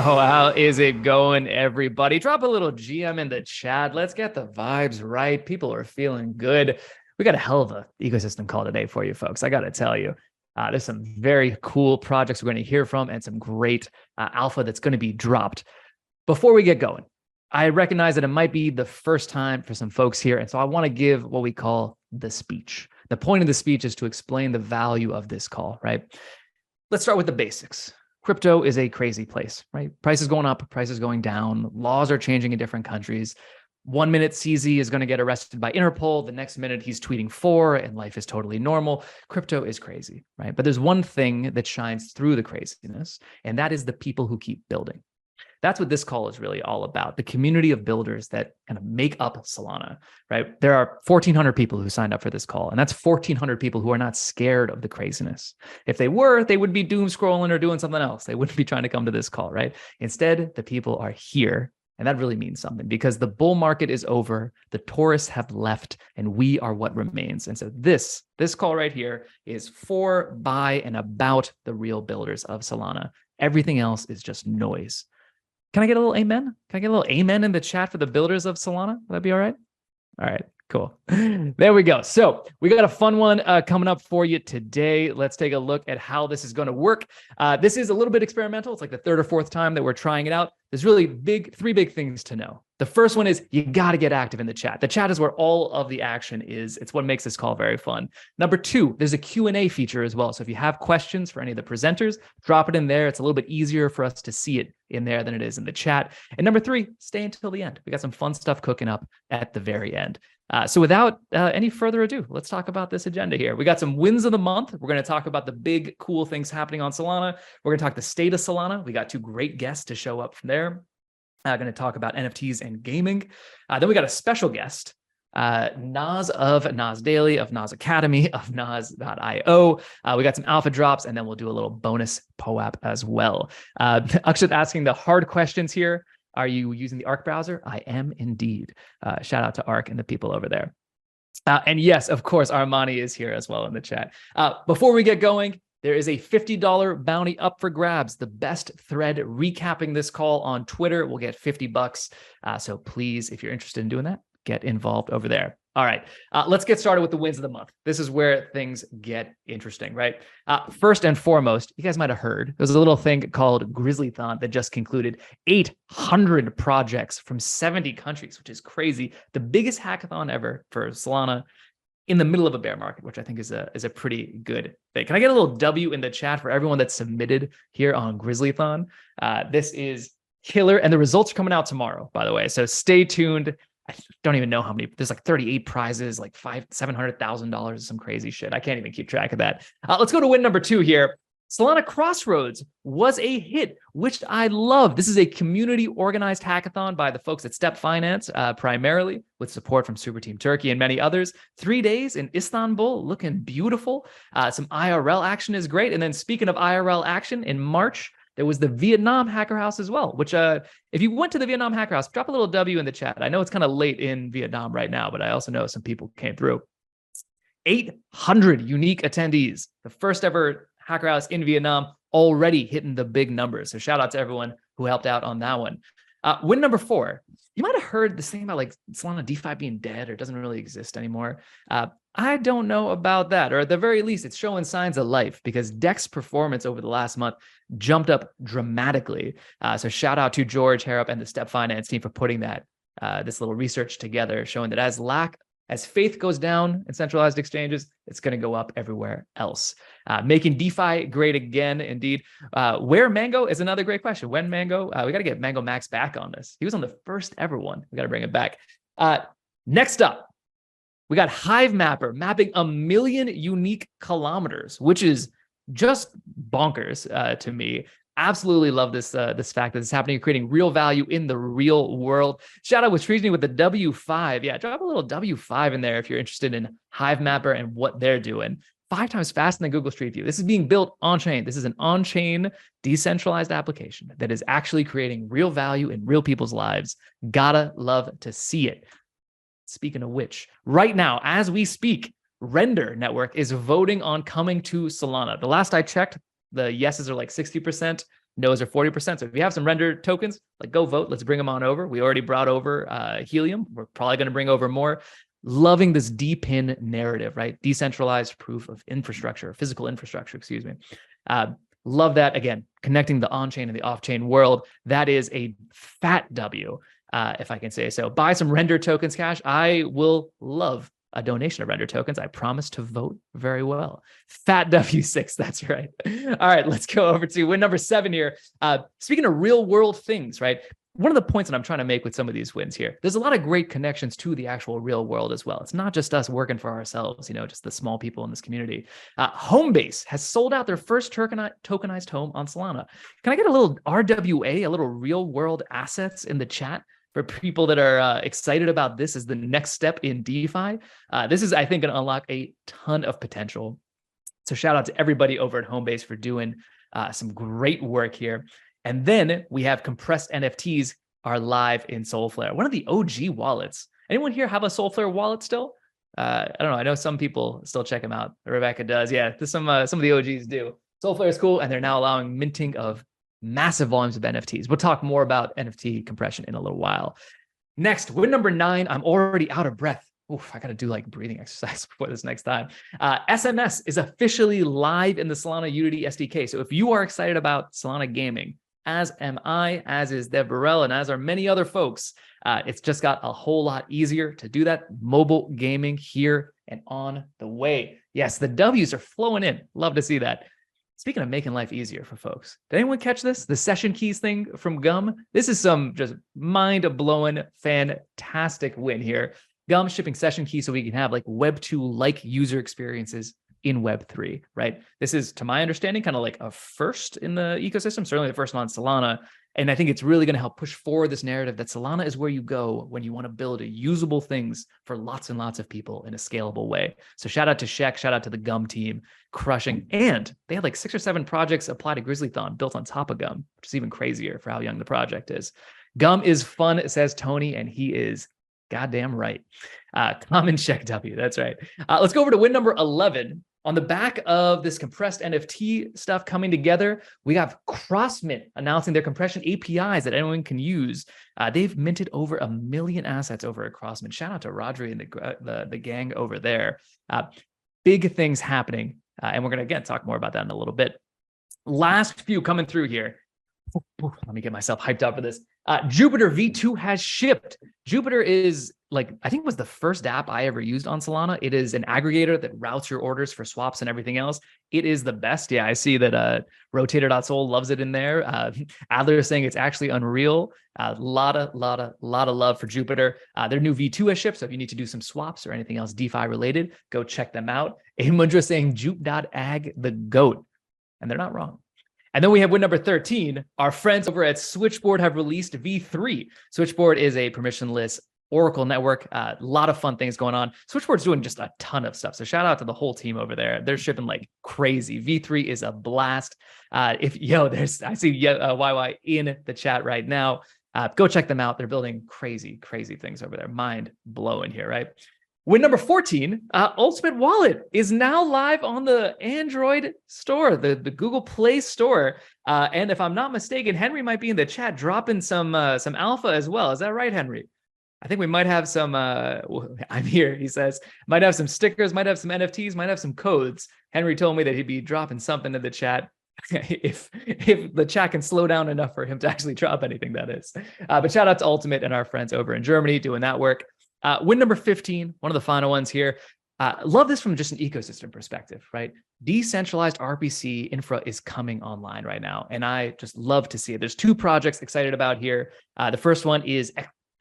How is it going, everybody? Drop a little GM in the chat. Let's get the vibes right. People are feeling good. We got a hell of a ecosystem call today for you folks. I got to tell you, there's some very cool projects we're going to hear from and some great alpha that's going to be dropped. Before we get going, I recognize that it might be the first time for some folks here. And so I want to give what we call the speech. The point of the speech is to explain the value of this call, right? Let's start with the basics. Crypto is a crazy place, right? Prices going up, prices going down, laws are changing in different countries. 1 minute CZ is going to get arrested by Interpol. The next minute he's tweeting for, and life is totally normal. Crypto is crazy, right? But there's one thing that shines through the craziness, and that is the people who keep building. That's what this call is really all about, the community of builders that kind of make up Solana, right? There are 1,400 people who signed up for this call, and that's 1,400 people who are not scared of the craziness. If they were, they would be doom scrolling or doing something else. They wouldn't be trying to come to this call, right? Instead, the people are here, and that really means something because the bull market is over, the tourists have left, and we are what remains. And so this call right here is for, by, and about the real builders of Solana. Everything else is just noise. Can I get a little amen? Can I get a little amen in the chat for the builders of Solana? Will that be all right? All right, cool. There we go. So we got a fun one coming up for you today. Let's take a look at how this is going to work. This is a little bit experimental. It's like the third or fourth time that we're trying it out. There's really three big things to know. The first one is you got to get active in the chat. The chat is where all of the action is. It's what makes this call very fun. Number two, there's a Q&A feature as well. So if you have questions for any of the presenters, drop it in there. It's a little bit easier for us to see it in there than it is in the chat. And number three, stay until the end. We got some fun stuff cooking up at the very end. So without any further ado, let's talk about this agenda here. We got some wins of the month. We're going to talk about the big, cool things happening on Solana. We're going to talk the state of Solana. We got two great guests to show up from there. Going to talk about NFTs and gaming. Then we got a special guest, Nas of Nas Daily, of Nas Academy, of Nas.io. We got some alpha drops, and then we'll do a little bonus POAP as well. Akshat asking the hard questions here. Are you using the Arc browser? I am indeed. Shout out to Arc and the people over there. And yes, of course, Armani is here as well in the chat. Before we get going, there is a $50 bounty up for grabs. The best thread recapping this call on Twitter will get $50. So please, if you're interested in doing that, get involved over there. All right, let's get started with the wins of the month. This is where things get interesting, right? First and foremost, you guys might have heard, there's a little thing called Grizzlython that just concluded. 800 projects from 70 countries, which is crazy. The biggest hackathon ever for Solana in the middle of a bear market, which I think is a pretty good thing. Can I get a little W in the chat for everyone that submitted here on Grizzlython? This is killer, and the results are coming out tomorrow, by the way. So stay tuned. I don't even know how many. There's like 38 prizes, like $700,000, some crazy shit. I can't even keep track of that. Let's go to win number two here. Solana Crossroads was a hit, which I love. This is a community organized hackathon by the folks at Step Finance, primarily with support from Super Team Turkey and many others. 3 days in Istanbul, looking beautiful. Some IRL action is great. And then speaking of IRL action, in March, there was the Vietnam Hacker House as well, which if you went to the Vietnam Hacker House, drop a little W in the chat. I know it's kind of late in Vietnam right now, but I also know some people came through. 800 unique attendees, the first ever Hacker House in Vietnam, already hitting the big numbers. So shout out to everyone who helped out on that one. Win number four. You might have heard this thing about like Solana DeFi being dead or doesn't really exist anymore. I don't know about that, or at the very least, it's showing signs of life because DEX performance over the last month jumped up dramatically. So shout out to George Harrop and the Step Finance team for putting that this little research together, showing that as faith goes down in centralized exchanges, it's going to go up everywhere else. Making DeFi great again, indeed. Where Mango is another great question. When Mango? We got to get Mango Max back on this. He was on the first ever one. We got to bring it back. Next up, we got Hive Mapper mapping 1 million unique kilometers, which is just bonkers to me. Absolutely love this fact that it's happening, creating real value in the real world. Shout out with Treasony with the W5. Yeah, drop a little W5 in there if you're interested in Hive Mapper and what they're doing. 5 times faster than Google Street View. This is being built on-chain. This is an on-chain decentralized application that is actually creating real value in real people's lives. Gotta love to see it. Speaking of which, right now, as we speak, Render Network is voting on coming to Solana. The last I checked, the yeses are like 60%, No's are 40%. So if you have some render tokens, like go vote. Let's bring them on over. We already brought over Helium. We're probably going to bring over more. Loving this DPIN narrative, right? Decentralized proof of infrastructure, physical infrastructure, excuse me. Love that. Again, connecting the on-chain and the off-chain world. That is a fat W, if I can say so. Buy some render tokens, Cash. I will love a donation of render tokens. I promise to vote very well. Fat W6, that's right. All right, let's go over to win number 7 here. Speaking of real world things, right? One of the points that I'm trying to make with some of these wins here, there's a lot of great connections to the actual real world as well. It's not just us working for ourselves, just the small people in this community. Homebase has sold out their first tokenized home on Solana. Can I get a little RWA, a little real world assets in the chat for people that are excited about this as the next step in DeFi? This is, I think, going to unlock a ton of potential. So shout out to everybody over at Homebase for doing some great work here. And then we have compressed NFTs are live in Solflare, one of the OG wallets. Anyone here have a Solflare wallet still? I don't know. I know some people still check them out. Rebecca does. Yeah, some of the OGs do. Solflare is cool, and they're now allowing minting of massive volumes of NFTs. We'll talk more about NFT compression in a little while. Next, win number 9. I'm already out of breath. Oof, I got to do like breathing exercise before this next time. SMS is officially live in the Solana Unity SDK. So if you are excited about Solana gaming, as am I, as is Dev Burrell, and as are many other folks, it's just got a whole lot easier to do that. Mobile gaming here and on the way. Yes, the W's are flowing in. Love to see that. Speaking of making life easier for folks, did anyone catch this? The session keys thing from Gum? This is some just mind-blowing, fantastic win here. Gum shipping session keys so we can have like Web 2-like user experiences in Web 3, right? This is, to my understanding, kind of like a first in the ecosystem, certainly the first one on Solana. And I think it's really going to help push forward this narrative that Solana is where you go when you want to build usable things for lots and lots of people in a scalable way. So shout out to Shek, shout out to the Gum team, crushing. And they had like 6 or 7 projects apply to Grizzlython built on top of Gum, which is even crazier for how young the project is. Gum is fun, says Tony, and he is goddamn right. Common Shek W, that's right. Let's go over to win number 11. On the back of this compressed NFT stuff coming together, we have CrossMint announcing their compression APIs that anyone can use. They've minted over 1 million assets over at CrossMint. Shout out to Rodri and the gang over there. Big things happening. And we're going to, again, talk more about that in a little bit. Last few coming through here. Let me get myself hyped up for this. Jupiter V2 has shipped. Jupiter is like, I think it was the first app I ever used on Solana. It is an aggregator that routes your orders for swaps and everything else. It is the best. Yeah, I see that Rotator.Soul loves it in there. Adler is saying it's actually unreal. Lot of love for Jupiter. Their new V2 has shipped, so if you need to do some swaps or anything else DeFi related, go check them out. Mundra saying Jupe.ag the GOAT. And they're not wrong. And then we have win number 13. Our friends over at Switchboard have released V3. Switchboard is a permissionless Oracle network. A lot of fun things going on. Switchboard's doing just a ton of stuff. So shout out to the whole team over there. They're shipping like crazy. V3 is a blast. I see YY in the chat right now. Go check them out. They're building crazy things over there. Mind blowing here, right? Win number 14, Ultimate Wallet is now live on the Android store, the Google Play Store. And if I'm not mistaken, Henry might be in the chat dropping some alpha as well. Is that right, Henry? I think we might have some, I'm here, he says, might have some stickers, might have some NFTs, might have some codes. Henry told me that he'd be dropping something in the chat. if the chat can slow down enough for him to actually drop anything, that is. But shout out to Ultimate and our friends over in Germany doing that work. Win number 15, one of the final ones here. Love this from just an ecosystem perspective, right? Decentralized RPC infra is coming online right now, and I just love to see it. There's 2 projects excited about here. The first one is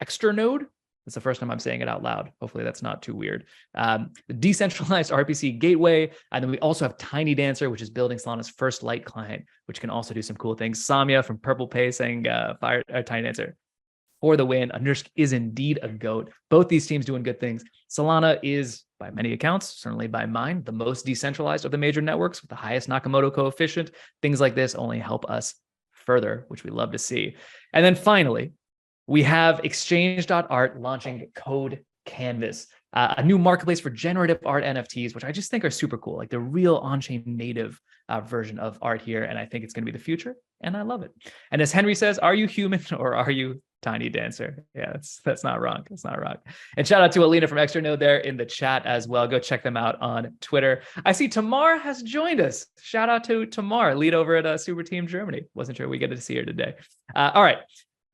Extranode. That's the first time I'm saying it out loud. Hopefully that's not too weird. The decentralized RPC gateway. And then we also have Tiny Dancer, which is building Solana's first light client, which can also do some cool things. Samya from Purple Pay saying Tiny Dancer for the win. Undersk is indeed a GOAT. Both these teams doing good things. Solana is, by many accounts, certainly by mine, the most decentralized of the major networks with the highest Nakamoto coefficient. Things like this only help us further, which we love to see. And then finally, we have exchange.art launching Code Canvas. a new marketplace for generative art NFTs, which I just think are super cool, like the real on-chain native version of art here. And I think it's going to be the future, and I love it. And as Henry says, are you human or are you Tiny Dancer? Yeah, that's not wrong. That's not wrong. And shout out to Alina from Extra Node there in the chat as well. Go check them out on Twitter. I see Tamar has joined us. Shout out to Tamar, lead over at Super Team Germany. Wasn't sure we get to see her today. All right.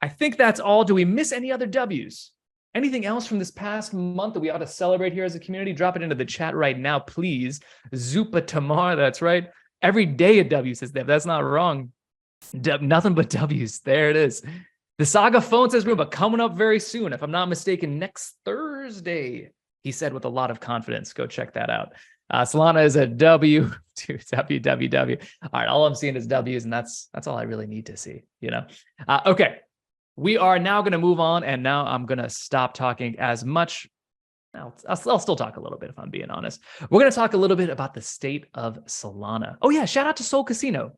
I think that's all. Do we miss any other W's? Anything else from this past month that we ought to celebrate here as a community? Drop it into the chat right now, please. Zupa Tamar, that's right. Every day a W, says Dev. That's not wrong. Nothing but W's. There it is. The Saga phone says Roomba coming up very soon. If I'm not mistaken, next Thursday, he said with a lot of confidence. Go check that out. Solana is a W. WWW. All right, all I'm seeing is W's, and that's all I really need to see, you know? Okay. We are now going to move on, and now I'm going to stop talking as much. I'll still talk a little bit if I'm being honest. We're going to talk a little bit about the state of Solana. Oh yeah, shout out to Soul Casino.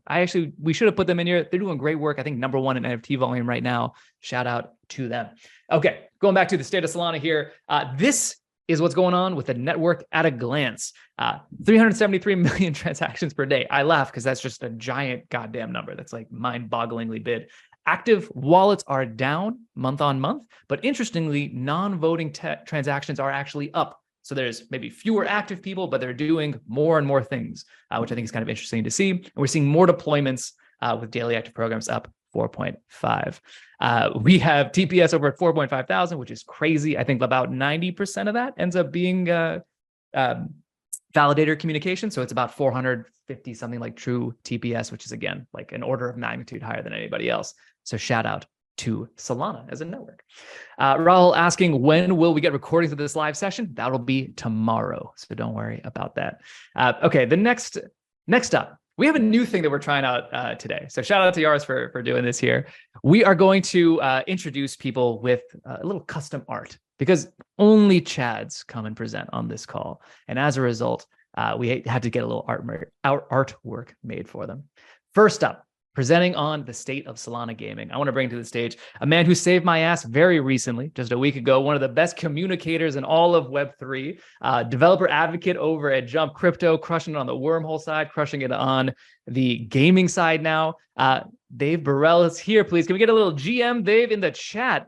We should have put them in here. They're doing great work. I think #1 in NFT volume right now. Shout out to them. Okay, going back to the state of Solana here. This is what's going on with the network at a glance. 373 million transactions per day. I laugh because that's just a giant goddamn number. That's like mind-bogglingly big. Active wallets are down month on month, but interestingly, non-voting transactions are actually up. So there's maybe fewer active people, but they're doing more and more things, which I think is kind of interesting to see. And we're seeing more deployments with daily active programs up 4.5. We have TPS over at 4.5 thousand, which is crazy. I think about 90% of that ends up being validator communication. So it's about 450 something like true TPS, which is again, like an order of magnitude higher than anybody else. So shout out to Solana as a network. Rahul asking, when will we get recordings of this live session? That'll be tomorrow. So don't worry about that. Okay, the next up, we have a new thing that we're trying out today. So shout out to Yaris for doing this here. We are going to introduce people with a little custom art, because only Chads come and present on this call. And as a result, we had to get a little artwork made for them. First up, presenting on the state of Solana gaming, I want to bring to the stage a man who saved my ass very recently, just a week ago, one of the best communicators in all of Web3, developer advocate over at Jump Crypto, crushing it on the Wormhole side, crushing it on the gaming side now. Dave Burrell is here, please. Can we get a little GM Dave in the chat?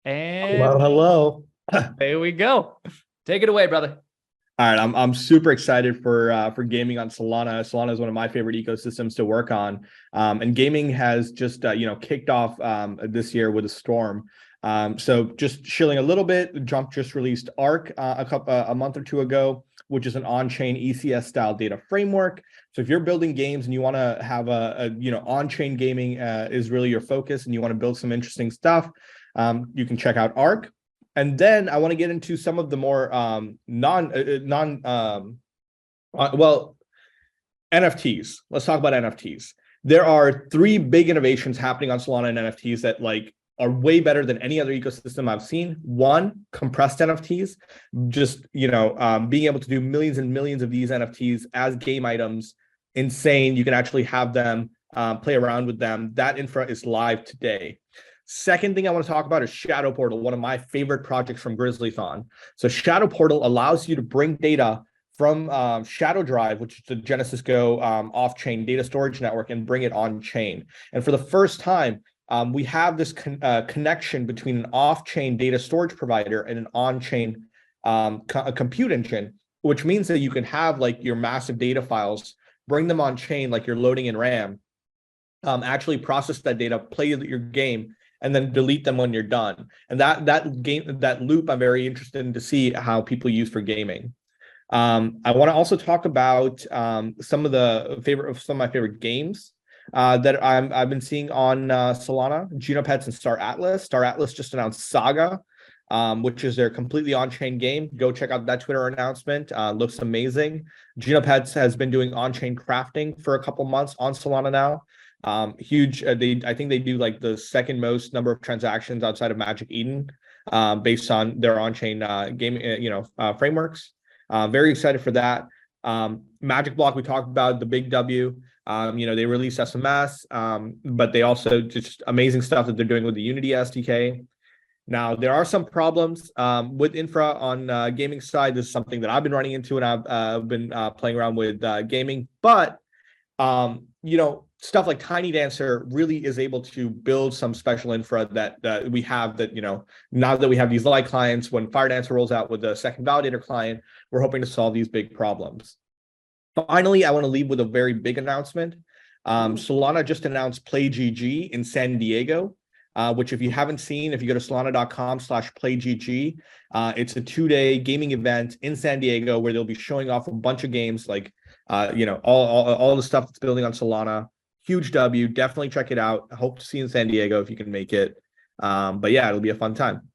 And hello. There we go. Take it away, brother. All right, I'm super excited for gaming on Solana. Solana is one of my favorite ecosystems to work on, and gaming has just kicked off this year with a storm. So just shilling a little bit, Jump just released Arc a month or two ago, which is an on-chain ECS style data framework. So if you're building games and you want to have a on-chain gaming is really your focus, and you want to build some interesting stuff, you can check out Arc. And then I want to get into some of the more NFTs. Let's talk about NFTs. There are 3 big innovations happening on Solana and NFTs that are way better than any other ecosystem I've seen. One, compressed NFTs, just being able to do millions and millions of these NFTs as game items. Insane. You can actually have them play around with them. That infra is live today. Second thing I want to talk about is Shadow Portal, one of my favorite projects from GrizzlyThon. So Shadow Portal allows you to bring data from Shadow Drive, which is the Genesis Go off-chain data storage network, and bring it on-chain. And for the first time, we have this connection between an off-chain data storage provider and an on-chain compute engine, which means that you can have your massive data files, bring them on-chain like you're loading in RAM, actually process that data, play your game, and then delete them when you're done. And that loop, I'm very interested in to see how people use for gaming. I want to also talk about some of my favorite games that I've been seeing on Solana, Genopets and Star Atlas. Star Atlas just announced Saga, which is their completely on-chain game. Go check out that Twitter announcement. Looks amazing. Genopets has been doing on-chain crafting for a couple months on Solana now. Huge. I think they do the second most number of transactions outside of Magic Eden, based on their on-chain game, frameworks. Very excited for that. Magic Block, we talked about the big W. They released SMS, but they also just amazing stuff that they're doing with the Unity SDK. Now, there are some problems with infra on gaming side. This is something that I've been running into, and I've been playing around with gaming. But stuff like Tiny Dancer really is able to build some special infra that we have. That now that we have these light clients, when Fire Dancer rolls out with the second validator client, we're hoping to solve these big problems. Finally, I want to leave with a very big announcement. Solana just announced Play GG in San Diego. Which if you haven't seen, if you go to solana.com/playgg, it's a 2-day gaming event in San Diego where they'll be showing off a bunch of games like, all the stuff that's building on Solana. Huge W, definitely check it out. I hope to see you in San Diego if you can make it. But yeah, it'll be a fun time.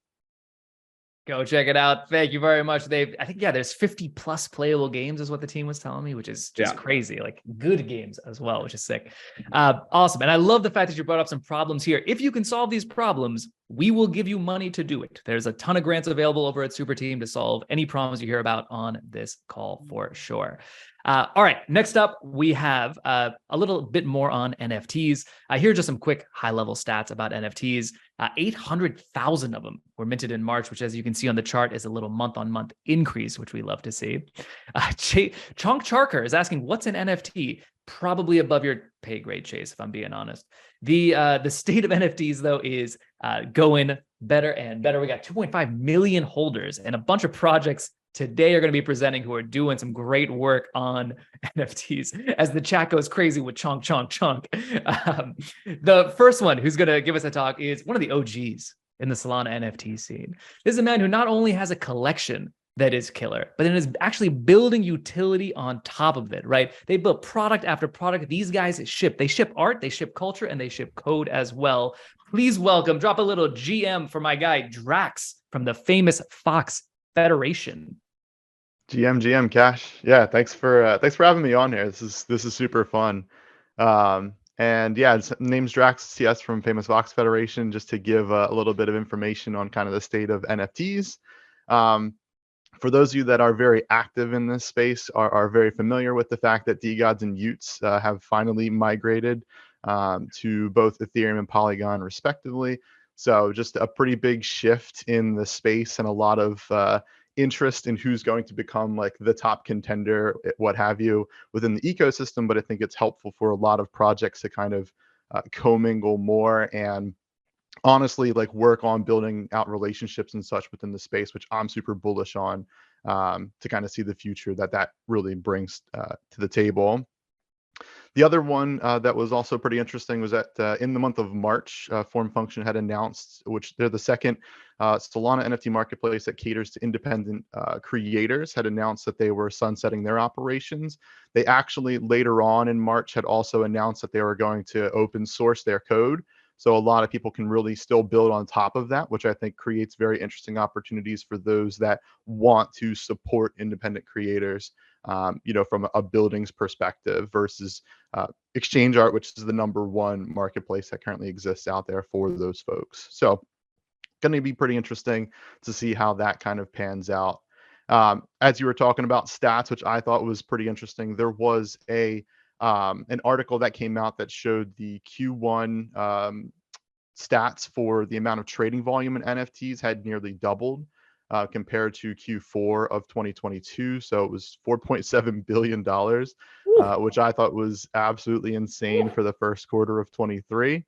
Go check it out. Thank you very much, Dave. I think, there's 50 plus playable games is what the team was telling me, which is just crazy. Like good games as well, which is sick. Awesome. And I love the fact that you brought up some problems here. If you can solve these problems, we will give you money to do it. There's a ton of grants available over at Super Team to solve any problems you hear about on this call for sure. All right, next up, we have a little bit more on NFTs. Here are just some quick high-level stats about NFTs. 800,000 of them were minted in March, which, as you can see on the chart, is a little month-on-month increase, which we love to see. Chonk Charker is asking, what's an NFT? Probably above your pay grade, Chase, if I'm being honest. The state of NFTs, though, is going better and better. We got 2.5 million holders and a bunch of projects today are going to be presenting who are doing some great work on NFTs as the chat goes crazy with chonk. The first one who's going to give us a talk is one of the OGs in the Solana NFT scene. This is a man who not only has a collection that is killer, but then is actually building utility on top of it, right? They built product after product. These guys they ship art, they ship culture, and they ship code as well. Please drop a little GM for my guy, Drax from the famous Fox Federation. GM Cash. Yeah, thanks for having me on here. This is super fun. And yeah, name's Drax CS from Famous Fox Federation, just to give a little bit of information on kind of the state of NFTs. For those of you that are very active in this space, are very familiar with the fact that DeGods and Utes have finally migrated to both Ethereum and Polygon respectively. So just a pretty big shift in the space and a lot of interest in who's going to become like the top contender, what have you, within the ecosystem. But I think it's helpful for a lot of projects to kind of commingle more and honestly like work on building out relationships and such within the space, which I'm super bullish on, to kind of see the future that really brings to the table. The other one that was also pretty interesting was that in the month of March, Form Function had announced, which they're the second Solana NFT marketplace that caters to independent creators, had announced that they were sunsetting their operations. They actually later on in March had also announced that they were going to open source their code. So a lot of people can really still build on top of that, which I think creates very interesting opportunities for those that want to support independent creators, from a buildings perspective versus exchange art, which is the #1 marketplace that currently exists out there for those folks. So going to be pretty interesting to see how that kind of pans out. As you were talking about stats, which I thought was pretty interesting, there was an article that came out that showed the Q1 stats for the amount of trading volume in NFTs had nearly doubled compared to Q4 of 2022. So it was $4.7 billion, which I thought was absolutely insane for the first quarter of 23,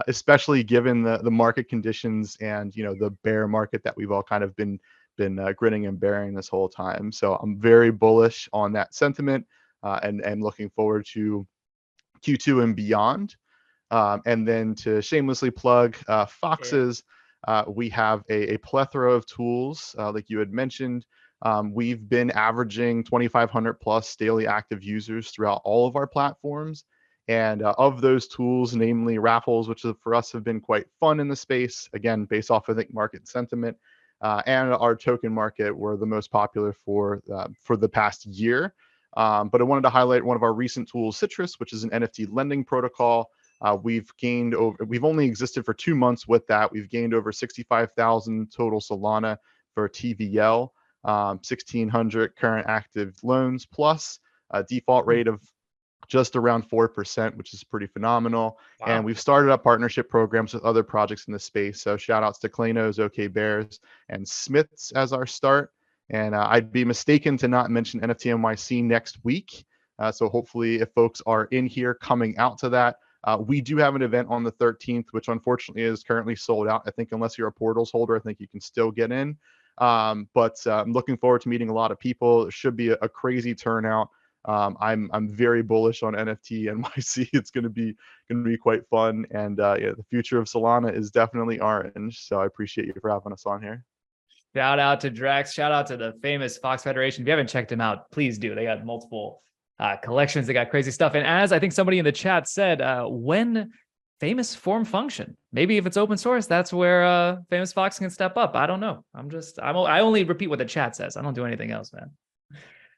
especially given the market conditions and, the bear market that we've all kind of been grinning and bearing this whole time. So I'm very bullish on that sentiment. And looking forward to Q2 and beyond. And then to shamelessly plug Foxes, we have a plethora of tools, like you had mentioned. We've been averaging 2,500 plus daily active users throughout all of our platforms. And of those tools, namely raffles, which for us have been quite fun in the space, again, based off, I think, market sentiment, and our token market were the most popular for the past year. But I wanted to highlight one of our recent tools, Citrus, which is an NFT lending protocol. We've only existed for 2 months with that. We've gained over 65,000 total Solana for TVL, 1,600 current active loans, plus a default rate of just around 4%, which is pretty phenomenal. Wow. And we've started up partnership programs with other projects in the space. So shout outs to Klanos, OK Bears, and Smiths as our start. And I'd be mistaken to not mention NFT NYC next week. So hopefully if folks are in here coming out to that, we do have an event on the 13th, which unfortunately is currently sold out. I think unless you're a portals holder, I think you can still get in. But I'm looking forward to meeting a lot of people. It should be a crazy turnout. I'm very bullish on NFT NYC. It's going to be quite fun, and yeah, the future of Solana is definitely orange. So I appreciate you for having us on here. Shout out to Drax. Shout out to the famous Fox Federation. If you haven't checked them out, please do. They got multiple collections. They got crazy stuff. And as I think somebody in the chat said, when famous form function, maybe if it's open source, that's where famous Fox can step up. I don't know. I only repeat what the chat says. I don't do anything else, man.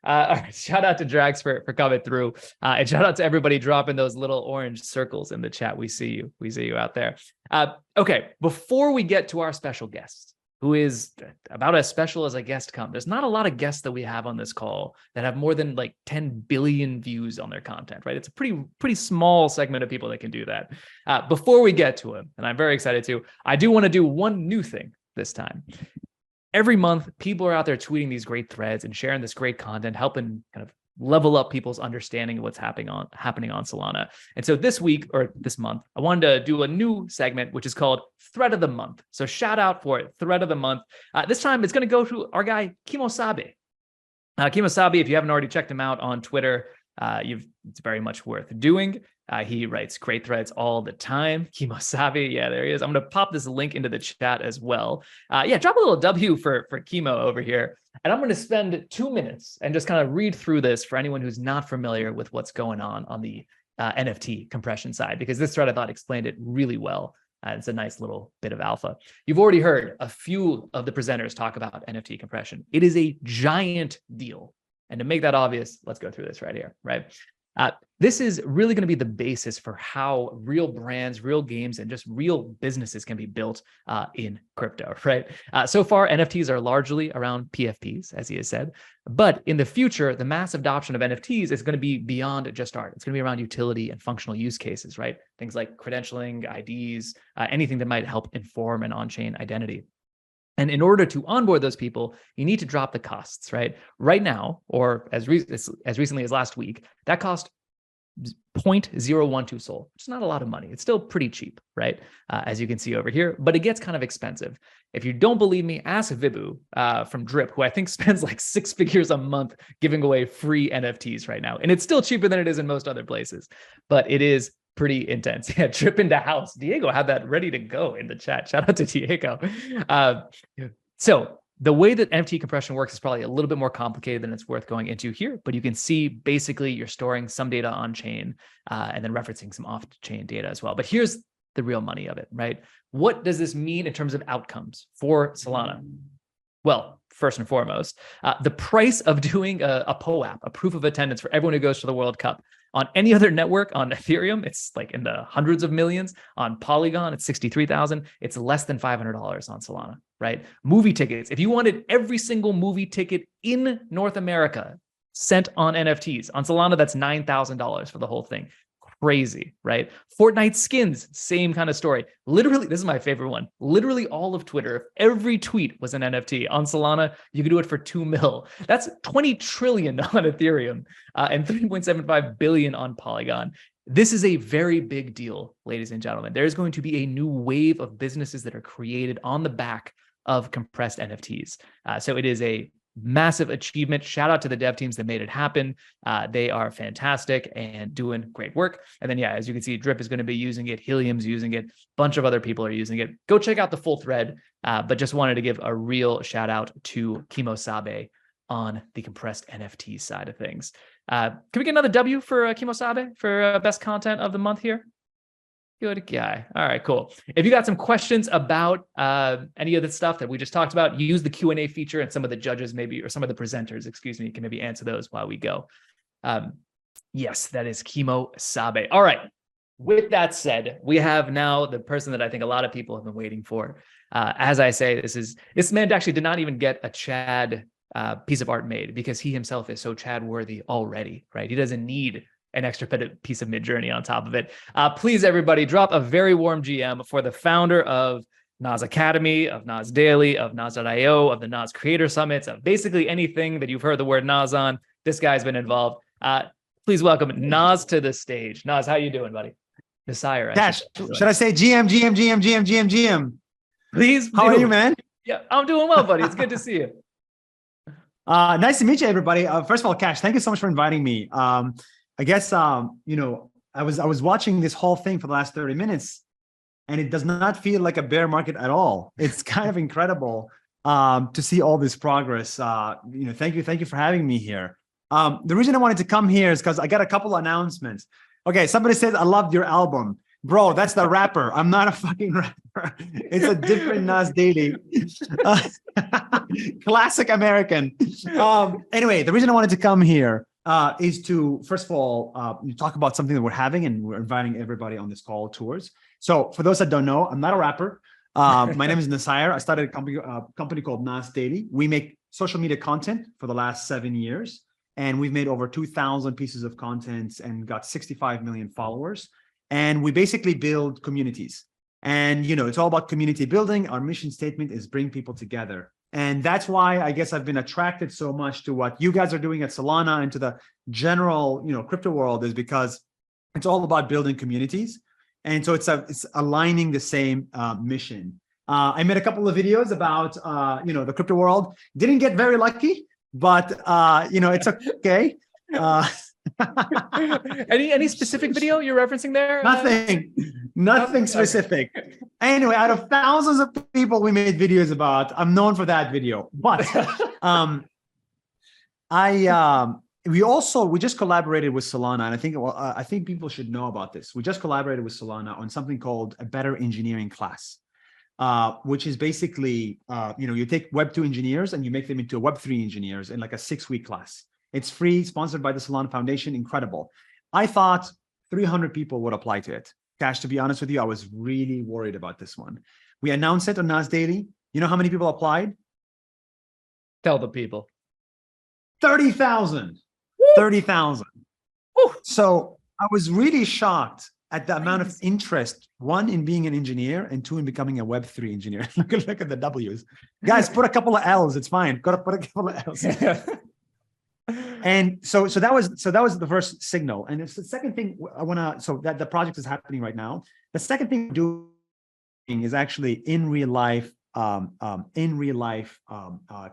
All right, shout out to Drax for coming through, and shout out to everybody dropping those little orange circles in the chat. We see you. We see you out there. Okay, before we get to our special guest, who is about as special as a guest come. There's not a lot of guests that we have on this call that have more than like 10 billion views on their content, right? It's a pretty small segment of people that can do that. Before we get to him, and I'm very excited to, I do want to do one new thing this time. Every month, people are out there tweeting these great threads and sharing this great content, helping kind of level up people's understanding of what's happening on Solana. And so this week or this month, I wanted to do a new segment, which is called Thread of the Month. So shout out for it, Thread of the Month. This time it's going to go to our guy, Kimosabe. Kimosabe, if you haven't already checked him out on Twitter, it's very much worth doing. He writes great threads all the time. Kimosabe, yeah, there he is. I'm going to pop this link into the chat as well. Yeah, drop a little W for Kimo over here. And I'm going to spend 2 minutes and just kind of read through this for anyone who's not familiar with what's going on the NFT compression side, because this thread I thought explained it really well. It's a nice little bit of alpha. You've already heard a few of the presenters talk about NFT compression. It is a giant deal. And to make that obvious, let's go through this right here, right? This is really going to be the basis for how real brands, real games, and just real businesses can be built in crypto, right? So far, NFTs are largely around PFPs, as he has said. But in the future, the mass adoption of NFTs is going to be beyond just art. It's going to be around utility and functional use cases, right? Things like credentialing, IDs, anything that might help inform an on-chain identity. And in order to onboard those people, you need to drop the costs, right? Right now, or as recently as last week, that cost 0.012 Sol, which is not a lot of money. It's still pretty cheap, right? As you can see over here, but it gets kind of expensive. If you don't believe me, ask Vibu from DRiP, who I think spends like 6 figures a month giving away free NFTs right now. And it's still cheaper than it is in most other places, but it is pretty intense. Yeah, trip into house. Diego had that ready to go in the chat. Shout out to Diego. So the way that NFT compression works is probably a little bit more complicated than it's worth going into here, but you can see basically you're storing some data on chain and then referencing some off-chain data as well. But here's the real money of it, right? What does this mean in terms of outcomes for Solana? Well, first and foremost, the price of doing a POAP, a proof of attendance for everyone who goes to the World Cup. On any other network, on Ethereum, it's like in the hundreds of millions. On Polygon, it's 63,000. It's less than $500 on Solana, right? Movie tickets. If you wanted every single movie ticket in North America sent on NFTs, on Solana, that's $9,000 for the whole thing. Crazy, right? Fortnite skins, same kind of story. Literally, this is my favorite one. Literally all of Twitter, if every tweet was an NFT on Solana, you could do it for 2 mil. That's 20 trillion on Ethereum and 3.75 billion on Polygon. This is a very big deal, ladies and gentlemen. There's going to be a new wave of businesses that are created on the back of compressed NFTs. So it is a massive achievement. Shout out to the dev teams that made it happen. They are fantastic and doing great work. And then, yeah, as you can see, DRiP is going to be using it. Helium's using it. A bunch of other people are using it. Go check out the full thread. But just wanted to give a real shout out to Kimosabe on the compressed NFT side of things. Can we get another W for Kimosabe for best content of the month here? Good guy. All right, cool. If you got some questions about any of the stuff that we just talked about, use the Q&A feature, and some of the judges maybe, or some of the presenters, excuse me, can maybe answer those while we go. Yes, that is Kimosabe. All right. With that said, we have now the person that I think a lot of people have been waiting for. As I say, this man actually did not even get a Chad piece of art made because he himself is so Chad worthy already, right? He doesn't need an extra piece of Midjourney on top of it. Please, everybody, drop a very warm GM for the founder of Nas Academy, of Nas Daily, of Nas.io, of the Nas Creator Summits, of basically anything that you've heard the word Nas on. This guy's been involved. Please welcome Nas to the stage. Nas, how you doing, buddy? Nuseir. Cash, should I say GM? Please. How are you, man? Yeah, I'm doing well, buddy. It's good to see you. Nice to meet you, everybody. First of all, Cash, thank you so much for inviting me. I guess you know, I was watching this whole thing for the last 30 minutes, and it does not feel like a bear market at all. It's kind of incredible to see all this progress. You know, thank you for having me here. The reason I wanted to come here is because I got a couple of announcements. Okay, somebody says, I loved your album. Bro, that's the rapper. I'm not a fucking rapper. It's a different Nas Daily. Classic American. Anyway, the reason I wanted to come here is to, first of all, talk about something that we're having, and we're inviting everybody on this call towards. So for those that don't know, I'm not a rapper. My name is Nuseir. I started a company called Nas Daily. We make social media content for the last 7 years. And we've made over 2,000 pieces of content and got 65 million followers. And we basically build communities. And, you know, it's all about community building. Our mission statement is bring people together. And that's why I guess I've been attracted so much to what you guys are doing at Solana and to the general, you know, crypto world, is because it's all about building communities. And so it's aligning the same mission. I made a couple of videos about, you know, the crypto world. Didn't get very lucky, but you know, it's okay. Any specific video you're referencing there? Nothing specific. Anyway, out of thousands of people we made videos about, I'm known for that video. But we just collaborated with Solana, and I think people should know about this. We just collaborated with Solana on something called a better engineering class. Which is basically, you know, you take Web2 engineers and you make them into Web3 engineers in like a 6-week class. It's free, sponsored by the Solana Foundation. Incredible. I thought 300 people would apply to it. Cash, to be honest with you, I was really worried about this one. We announced it on Nas Daily. You know how many people applied? Tell the people. 30,000. 30,000. So I was really shocked at the amount of interest, one, in being an engineer, and two, in becoming a Web3 engineer. look at the W's. Guys, put a couple of L's. It's fine. Got to put a couple of L's. And so that was the first signal. And it's the second thing that the project is happening right now. The second thing we're doing is actually in real life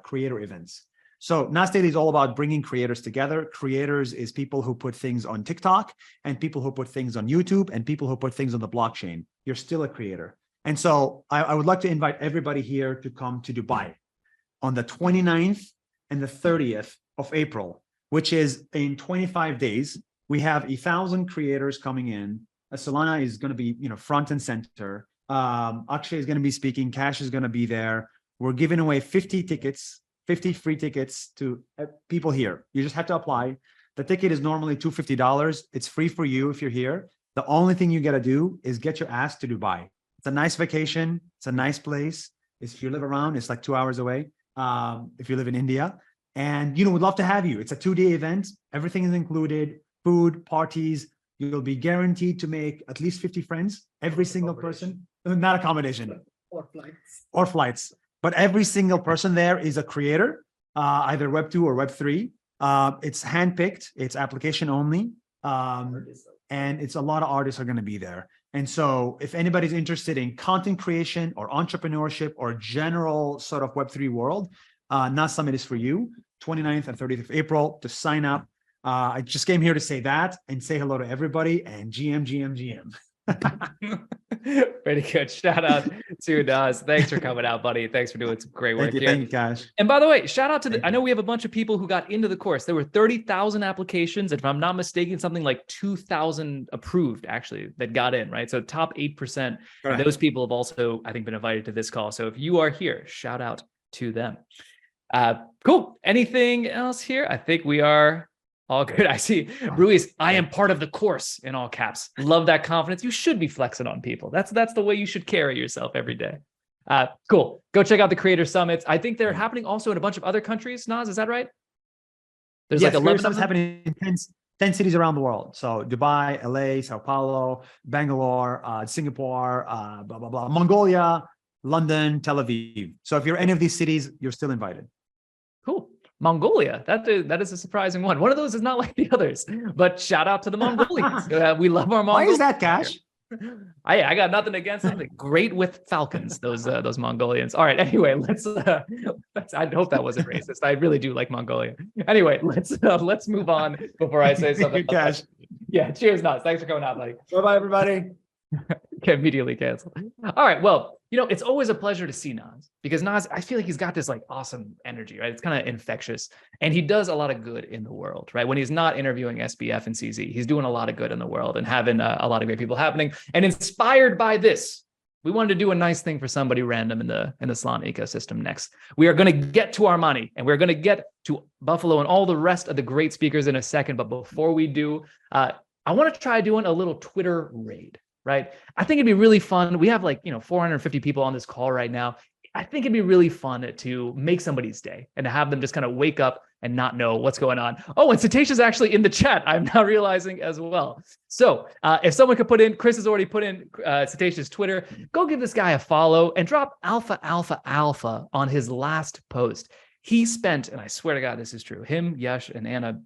creator events. So Nas Daily is all about bringing creators together. Creators is people who put things on TikTok, and people who put things on YouTube, and people who put things on the blockchain. You're still a creator. And so I would like to invite everybody here to come to Dubai on the 29th and the 30th of April, which is in 25 days. We have 1,000 creators coming in. Solana is going to be, you know, front and center. Akshay is going to be speaking. Cash is going to be there. We're giving away 50 free tickets to people here. You just have to apply. The ticket is normally $250. It's free for you if you're here. The only thing you got to do is get your ass to Dubai. It's a nice vacation. It's a nice place. If you live around, it's like 2 hours away. If you live in India, and, you know, we'd love to have you. It's a 2-day event. Everything is included, food, parties. You'll be guaranteed to make at least 50 friends, every single person. Not accommodation. Or flights. But every single person there is a creator, either Web2 or Web3. It's handpicked, it's application only. And it's a lot of artists are going to be there. And so if anybody's interested in content creation or entrepreneurship or general sort of Web3 world, Nas Summit is for you. 29th and 30th of April to sign up. I just came here to say that and say hello to everybody, and GM. Pretty good. Shout out to Nas. Thanks for coming out, buddy. Thanks for doing some great work here. Thank you, Cash. And by the way, shout out to I know we have a bunch of people who got into the course. There were 30,000 applications. If I'm not mistaken, something like 2,000 approved actually that got in, right? So top 8%. And those people have also, I think, been invited to this call. So if you are here, shout out to them. Cool. Anything else here? I think we are all good. I see Ruiz, I am part of the course in all caps. Love that confidence. You should be flexing on people. That's the way you should carry yourself every day. Cool. Go check out the Creator Summits. I think they're happening also in a bunch of other countries. Nas, is that right? There's like 11 summits happening 10 cities around the world. So Dubai, LA, Sao Paulo, Bangalore, Singapore, blah, blah, blah, Mongolia, London, Tel Aviv. So if you're any of these cities, you're still invited. Cool. Mongolia. That is a surprising one. One of those is not like the others, but shout out to the Mongolians. We love our Mongolians. Why is that, Cash? I got nothing against them. They're great with falcons, those Mongolians. All right. Anyway, let's I hope that wasn't racist. I really do like Mongolia. Anyway, let's move on before I say something. Cash. Yeah. Cheers, Nas. Thanks for coming out, buddy. Bye-bye, everybody. Get immediately canceled. All right. Well, it's always a pleasure to see Nas, because Nas, I feel like he's got this like awesome energy, right? It's kind of infectious, and he does a lot of good in the world, right? When he's not interviewing SBF and CZ, he's doing a lot of good in the world and having a lot of great people happening. And inspired by this, we wanted to do a nice thing for somebody random in the Solana ecosystem next. We are going to get to Armani, and we're going to get to Buffalo and all the rest of the great speakers in a second. But before we do, I want to try doing a little Twitter raid. Right. I think it'd be really fun. We have 450 people on this call right now. I think it'd be really fun to make somebody's day and to have them just kind of wake up and not know what's going on. Oh, and Satish is actually in the chat. I'm now realizing as well. So if someone could put in, Chris has already put in Satish's Twitter, go give this guy a follow and drop alpha, alpha, alpha on his last post. He spent, and I swear to God, this is true, him, Yash, and Anna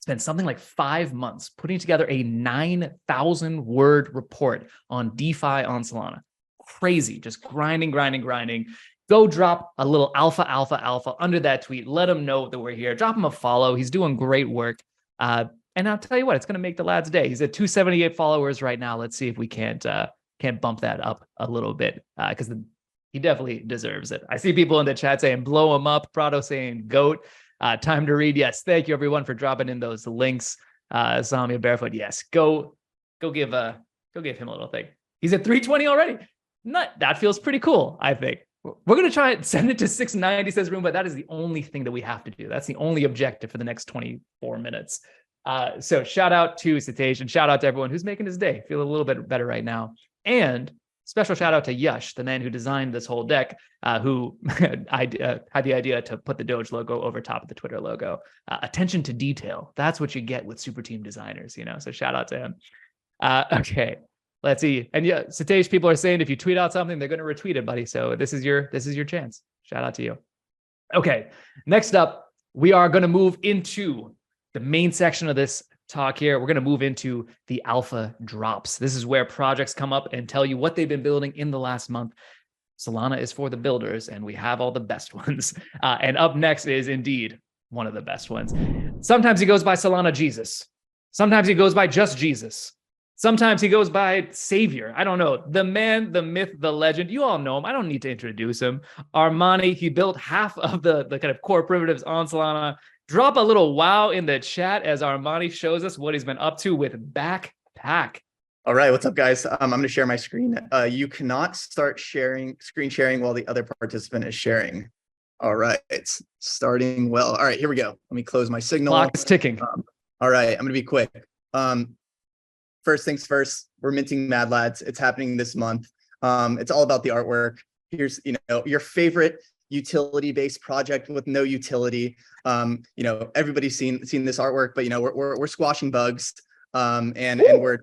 spent something like 5 months putting together a 9,000 word report on DeFi on Solana. Crazy, just grinding. Go drop a little alpha, alpha, alpha under that tweet. Let him know that we're here. Drop him a follow. He's doing great work. And I'll tell you what, it's going to make the lad's day. He's at 278 followers right now. Let's see if we can't bump that up a little bit, because he definitely deserves it. I see people in the chat saying blow him up. Prado saying goat. Time to read. Yes. Thank you everyone for dropping in those links. Samia Barefoot. Yes. Go give him a little thing. He's at 320 already. That feels pretty cool. I think we're going to try and send it to 690, says Room, but that is the only thing that we have to do. That's the only objective for the next 24 minutes. So shout out to Satish and shout out to everyone who's making his day feel a little bit better right now. And special shout out to Yash, the man who designed this whole deck, who had the idea to put the Doge logo over top of the Twitter logo. Attention to detail. That's what you get with super team designers, So shout out to him. Okay, let's see. And yeah, Satish, people are saying if you tweet out something, they're going to retweet it, buddy. So this is your chance. Shout out to you. Okay, next up, we are going to move into the main section of this talk here. We're going to move into the alpha drops. This is where projects come up and tell you what they've been building in the last month. Solana is for the builders, and we have all the best ones. And up next is indeed one of the best ones. Sometimes he goes by Solana Jesus. Sometimes he goes by just Jesus. Sometimes he goes by Savior. I don't know. The man, the myth, the legend. You all know him. I don't need to introduce him. Armani, he built half of the kind of core primitives on Solana. Drop a little wow in the chat as Armani shows us what he's been up to with Backpack. All right, what's up, guys? I'm going to share my screen. You cannot start screen sharing while the other participant is sharing. All right, it's starting well. All right, here we go. Let me close my signal. Clock is ticking. All right, I'm going to be quick. First things first, we're minting Mad Lads. It's happening this month. It's all about the artwork. Here's, your favorite utility-based project with no utility. Everybody's seen this artwork, but we're squashing bugs, and we're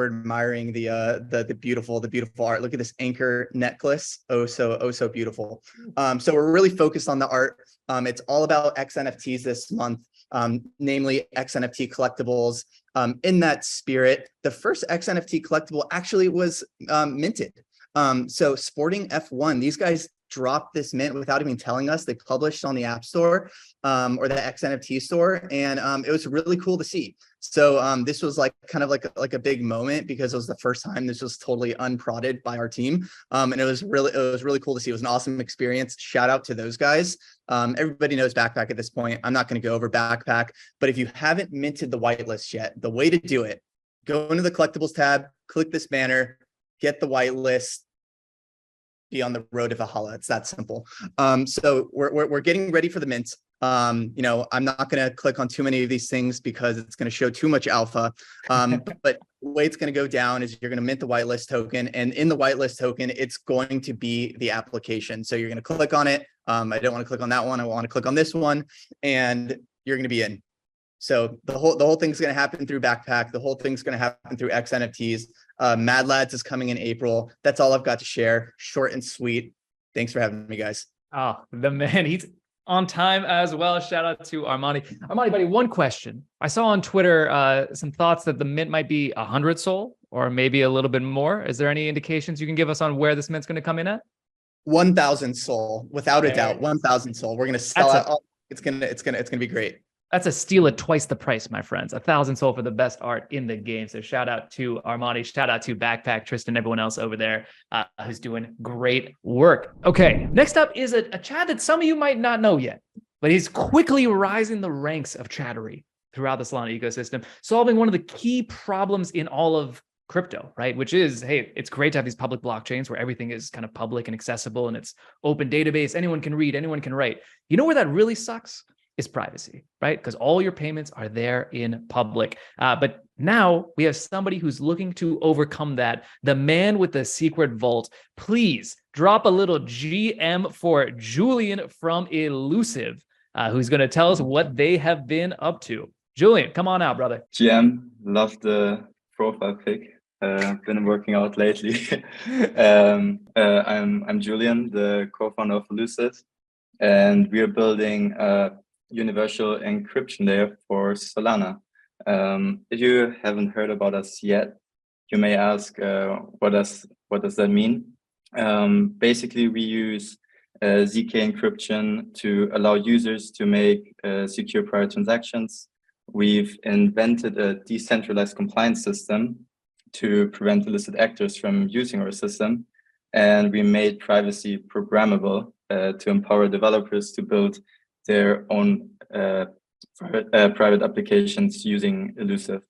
admiring the beautiful art. Look at this anchor necklace. Oh so beautiful. So we're really focused on the art. It's all about XNFTs this month, namely XNFT collectibles. In that spirit, the first XNFT collectible actually was minted. So Sporting F1, these guys dropped this mint without even telling us. They published on the App Store or the XNFT store, and it was really cool to see. So this was kind of like a big moment because it was the first time this was totally unprodded by our team, and it was really cool to see. It was an awesome experience. Shout out to those guys. Everybody knows Backpack at this point. I'm not going to go over Backpack, but if you haven't minted the whitelist yet, the way to do it: go into the collectibles tab, click this banner, get the whitelist. Be on the road to Valhalla. It's that simple. So we're getting ready for the mint. I'm not going to click on too many of these things because it's going to show too much alpha. But the way it's going to go down is you're going to mint the whitelist token, and in the whitelist token, it's going to be the application. So you're going to click on it. I don't want to click on that one. I want to click on this one, and you're going to be in. So the whole thing's going to happen through Backpack. The whole thing's going to happen through X NFTs. Mad Lads is coming in April. That's all I've got to share. Short and sweet. Thanks for having me, guys. Oh, the man, he's on time as well. Shout out to Armani. Armani, buddy, one question. I saw on Twitter some thoughts that the mint might be 100 Sol or maybe a little bit more. Is there any indications you can give us on where this mint's going to come in at? 1,000 Sol, without a doubt. 1,000 Sol. We're going to sell out. It's gonna be great. That's a steal at twice the price, my friends. 1,000 Sol for the best art in the game. So shout out to Armani, shout out to Backpack, Tristan, everyone else over there who's doing great work. Okay, next up is a Chad that some of you might not know yet, but he's quickly rising the ranks of chattery throughout the Solana ecosystem, solving one of the key problems in all of crypto, right? Which is, hey, it's great to have these public blockchains where everything is kind of public and accessible and it's open database. Anyone can read, anyone can write. You know where that really sucks? Is privacy, right? Because all your payments are there in public. But now we have somebody who's looking to overcome that. The man with the secret vault. Please drop a little GM for Julian from Elusive, who's going to tell us what they have been up to. Julian, come on out, brother. GM, love the profile pic. Been working out lately. I'm Julian, the co-founder of Elusive, and we are building a universal encryption layer for Solana. If you haven't heard about us yet, you may ask, what does that mean? Basically, we use ZK encryption to allow users to make secure private transactions. We've invented a decentralized compliance system to prevent illicit actors from using our system, and we made privacy programmable to empower developers to build their own private applications using Elusive.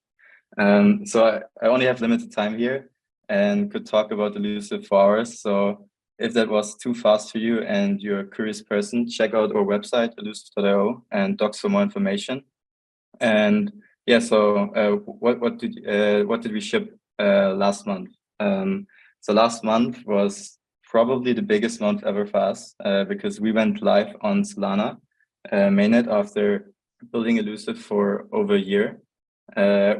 So I only have limited time here and could talk about Elusive for hours. So if that was too fast for you and you're a curious person, check out our website, elusive.io, and docs for more information. And yeah, so what did we ship last month? So last month was probably the biggest month ever for us because we went live on Solana mainnet after building Elusive for over a year.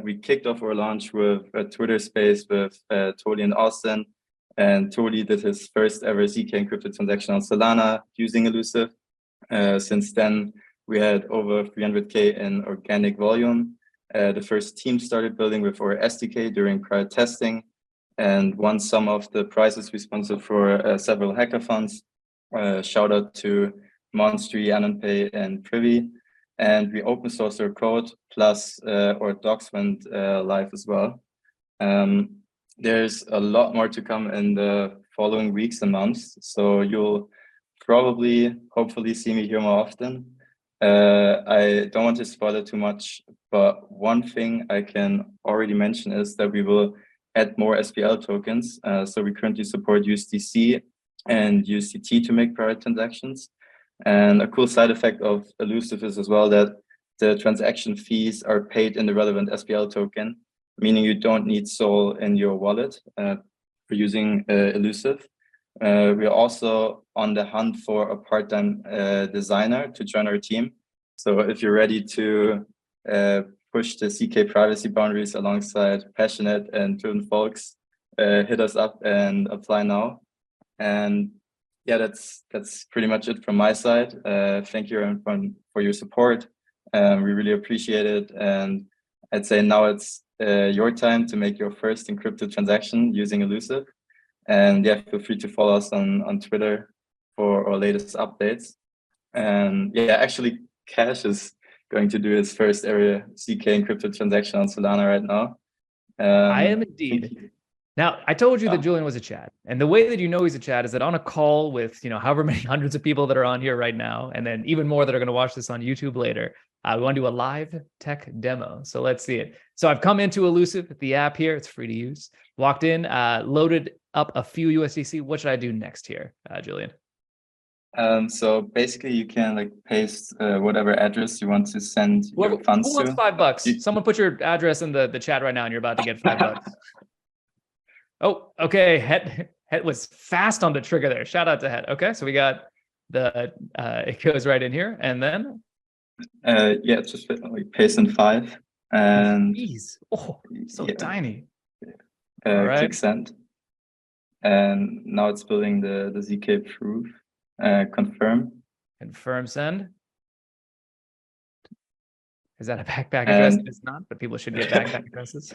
We kicked off our launch with a Twitter space with Toli and Austin, and Toli did his first ever ZK encrypted transaction on Solana using Elusive. Since then, we had over 300K in organic volume. The first team started building with our SDK during prior testing and won some of the prizes we sponsored for several hackathons. Shout out to Monstry, AnonPay, and Privy. And we open sourced our code, plus our docs went live as well. There's a lot more to come in the following weeks and months. So you'll probably, hopefully see me here more often. I don't want to spoil it too much, but one thing I can already mention is that we will add more SPL tokens. So we currently support USDC and USDT to make private transactions. And a cool side effect of Elusive is as well that the transaction fees are paid in the relevant SPL token, meaning you don't need Sol in your wallet for using Elusive. We're also on the hunt for a part-time designer to join our team. So if you're ready to push the CK privacy boundaries alongside passionate and driven folks, hit us up and apply now. And yeah, that's pretty much it from my side. Thank you everyone for your support. We really appreciate it. And I'd say now it's your time to make your first encrypted transaction using Elusive. And yeah, feel free to follow us on Twitter for our latest updates. And yeah, actually, Cash is going to do his first ever CK encrypted transaction on Solana right now. I am indeed. Now, I told you that Julian was a Chad. And the way that you know he's a Chad is that on a call with, however many hundreds of people that are on here right now, and then even more that are going to watch this on YouTube later, we want to do a live tech demo. So let's see it. So I've come into Elusive, the app here. It's free to use. Walked in, loaded up a few USDC. What should I do next here, Julian? So basically you can paste whatever address you want to send your funds to. Who wants $5? Someone put your address in the chat right now and you're about to get $5. Oh, okay. Het was fast on the trigger there. Shout out to Het. Okay, so we got it goes right in here. And then Yeah, just like paste in 5 and Jeez. Oh, so yeah, tiny. All right. click send. And now it's building the ZK proof. Confirm. Confirm send. Is that a backpack address? It's not, but people should get backpack addresses.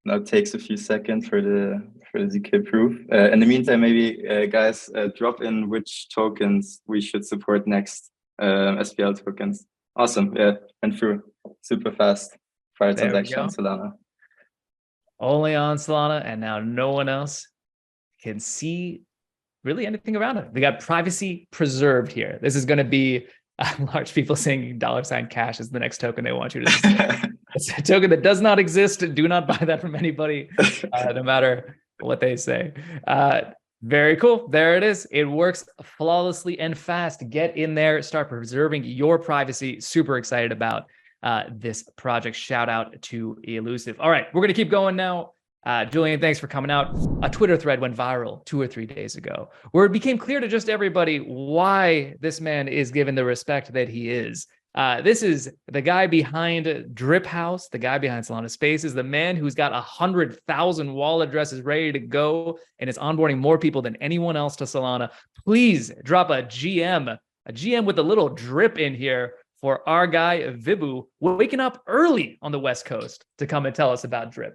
Now it takes a few seconds for the ZK proof. In the meantime, maybe guys drop in which tokens we should support next. SPL tokens. Awesome. Yeah, went through super fast. Prior There we transaction on go. Solana. Only on Solana, and now no one else can see really anything around it. We got privacy preserved here. This is going to be large people saying $cash is the next token they want you to see. It's a token that does not exist. Do not buy that from anybody, no matter what they say. Very cool. There it is. It works flawlessly and fast. Get in there, start preserving your privacy. Super excited about this project. Shout out to Elusive. All right, we're going to keep going now. Julian, thanks for coming out. A Twitter thread went viral 2 or 3 days ago where it became clear to just everybody why this man is given the respect that he is. This is the guy behind DRiP House, the guy behind Solana Spaces, the man who's got 100,000 wallet addresses ready to go and is onboarding more people than anyone else to Solana. Please drop a GM with a little drip in here for our guy Vibu, waking up early on the West Coast to come and tell us about DRiP.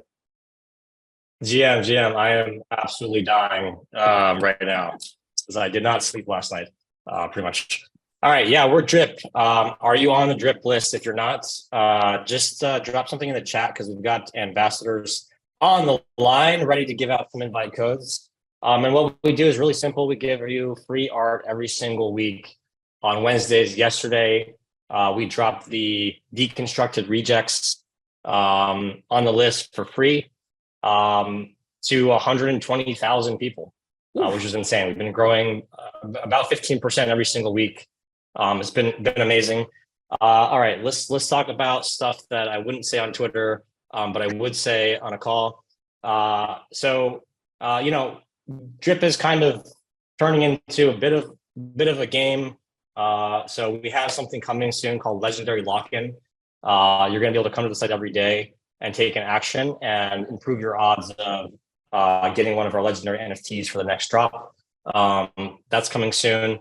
GM, I am absolutely dying right now because I did not sleep last night, pretty much. All right, yeah, we're DRiP. Are you on the DRiP list? If you're not, just drop something in the chat because we've got ambassadors on the line ready to give out some invite codes. And what we do is really simple. We give you free art every single week. On Wednesdays, yesterday, we dropped the deconstructed rejects on the list for free. To 120,000 people, which is insane. We've been growing about 15% every single week. It's been amazing. All right, let's talk about stuff that I wouldn't say on Twitter, but I would say on a call. DRiP is kind of turning into a bit of a game. So we have something coming soon called Legendary Lock-in. You're going to be able to come to the site every day and take an action and improve your odds of getting one of our legendary NFTs for the next drop. That's coming soon.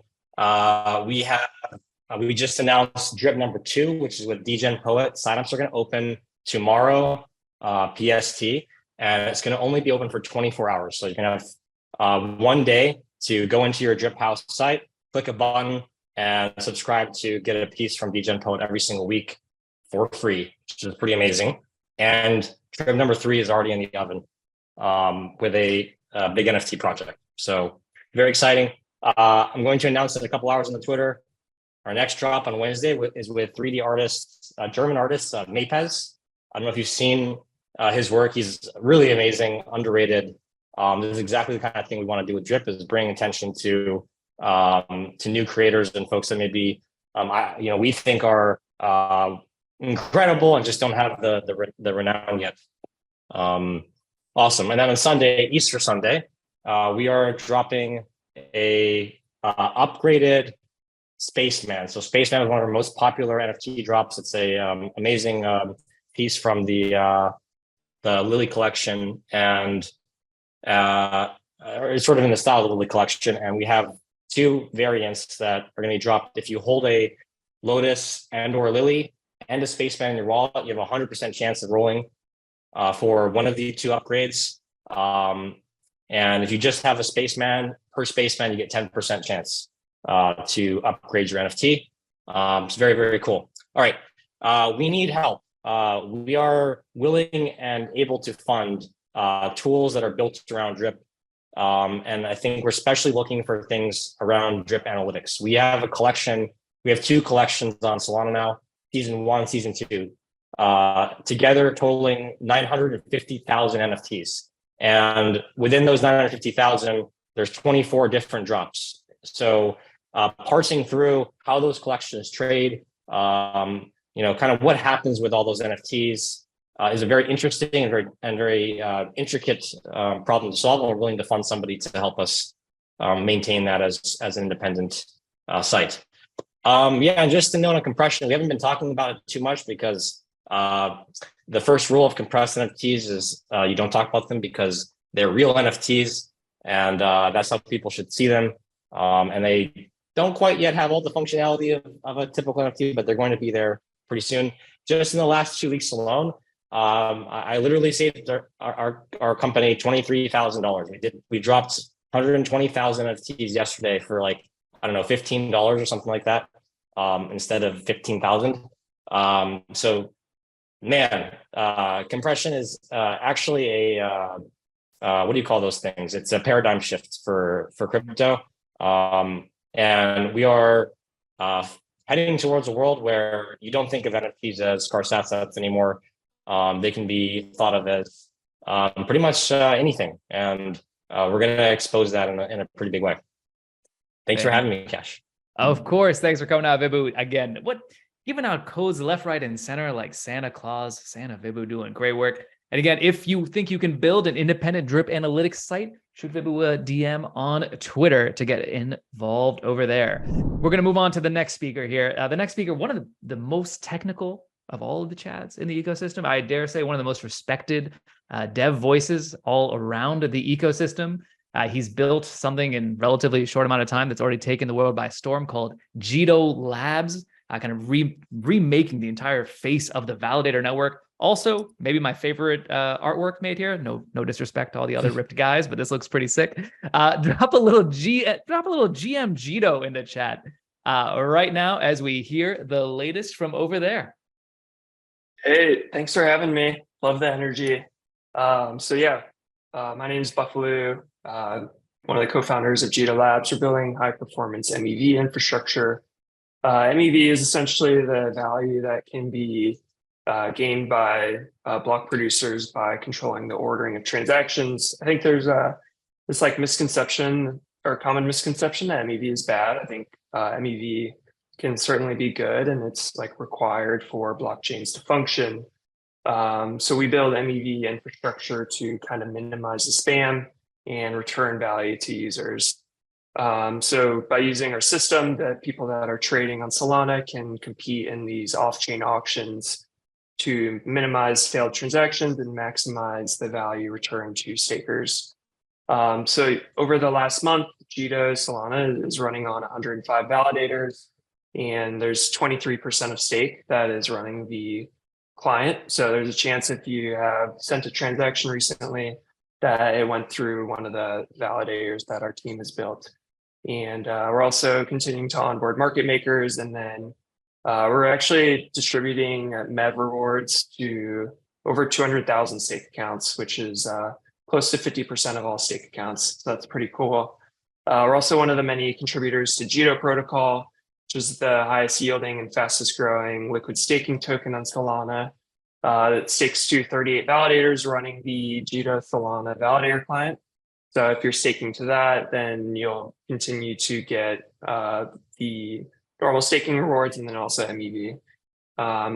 We just announced DRiP number 2, which is with Degen Poet. Signups are going to open tomorrow, PST, and it's going to only be open for 24 hours. So you're going to have 1 day to go into your DRiP House site, click a button, and subscribe to get a piece from Degen Poet every single week for free, which is pretty amazing. And DRiP number 3 is already in the oven with a big NFT project. So very exciting. I'm going to announce in a couple hours on the Twitter. Our next drop on Wednesday is with 3D artist, German artist, Mapez. I don't know if you've seen his work. He's really amazing, underrated. This is exactly the kind of thing we want to do with DRiP, is bring attention to new creators and folks that maybe we think are incredible and just don't have the renown yet. Awesome. And then on Sunday, Easter Sunday, we are dropping a upgraded Spaceman. So Spaceman is one of our most popular NFT drops. It's a amazing piece from the Lily collection, and it's sort of in the style of the Lily collection. And we have 2 variants that are going to be dropped. If you hold a Lotus and or Lily and a Spaceman in your wallet, you have a 100% chance of rolling for one of the 2 upgrades. And if you just have a Spaceman, per Spaceman, you get 10% chance to upgrade your NFT. It's very, very cool. All right, we need help. We are willing and able to fund tools that are built around DRiP. And I think we're especially looking for things around DRiP analytics. We have a collection. We have 2 collections on Solana now, season 1, season 2, together totaling 950,000 NFTs. And within those 950,000, there's 24 different drops. So parsing through how those collections trade, kind of what happens with all those NFTs is a very interesting and very intricate problem to solve. And we're willing to fund somebody to help us maintain that as an independent site. Yeah, and just to note on compression, we haven't been talking about it too much because the first rule of compressed NFTs is you don't talk about them because they're real NFTs, and that's how people should see them. And they don't quite yet have all the functionality of a typical NFT, but they're going to be there pretty soon. Just in the last 2 weeks alone, I literally saved our company $23,000. We dropped 120,000 NFTs yesterday for like, I don't know, $15 or something like that, instead of 15,000. So man, compression is actually a what do you call those things? It's a paradigm shift for crypto. And we are heading towards a world where you don't think of NFTs as scarce assets anymore. They can be thought of as pretty much anything. And we're going to expose that in a pretty big way. Thanks for having me, Cash. Of course. Thanks for coming out, Vibu. Again, giving out codes left, right, and center like Santa Claus, Santa Vibu doing great work. And again, if you think you can build an independent DRiP analytics site, shoot Vibu a DM on Twitter to get involved over there. We're going to move on to the next speaker here. The next speaker, one of the most technical of all of the chads in the ecosystem. I dare say one of the most respected dev voices all around the ecosystem. He's built something in relatively short amount of time that's already taken the world by storm called Jito Labs, kind of remaking the entire face of the validator network. Also, maybe my favorite artwork made here. No disrespect to all the other ripped guys, but this looks pretty sick. Drop a little GM Jito in the chat right now as we hear the latest from over there. Hey, thanks for having me. Love the energy. My name is Buffalo. One of the co-founders of Jito Labs. We're building high-performance MEV infrastructure. MEV is essentially the value that can be gained by block producers by controlling the ordering of transactions. I think there's this like misconception or common misconception that MEV is bad. I think MEV can certainly be good, and it's like required for blockchains to function. So we build MEV infrastructure to kind of minimize the spam and return value to users. So by using our system, that people that are trading on Solana can compete in these off-chain auctions to minimize failed transactions and maximize the value returned to stakers. So over the last month, Jito Solana is running on 105 validators, and there's 23% of stake that is running the client. So there's a chance if you have sent a transaction recently that it went through one of the validators that our team has built. And we're also continuing to onboard market makers, and then we're actually distributing MEV rewards to over 200,000 stake accounts, which is close to 50% of all stake accounts. So that's pretty cool. We're also one of the many contributors to Jito protocol, which is the highest yielding and fastest growing liquid staking token on Solana. It stakes to 38 validators running the Jito Solana validator client. So if you're staking to that, then you'll continue to get the normal staking rewards and then also MEV.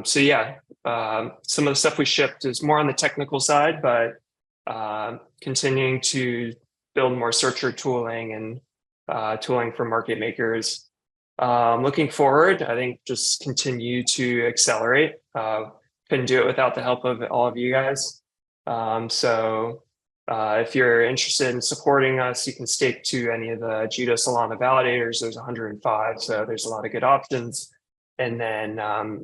Some of the stuff we shipped is more on the technical side, but continuing to build more searcher tooling and tooling for market makers. Looking forward, I think just continue to accelerate. Couldn't do it without the help of all of you guys. If you're interested in supporting us, you can stake to any of the Jito Solana validators. There's 105, so there's a lot of good options. And then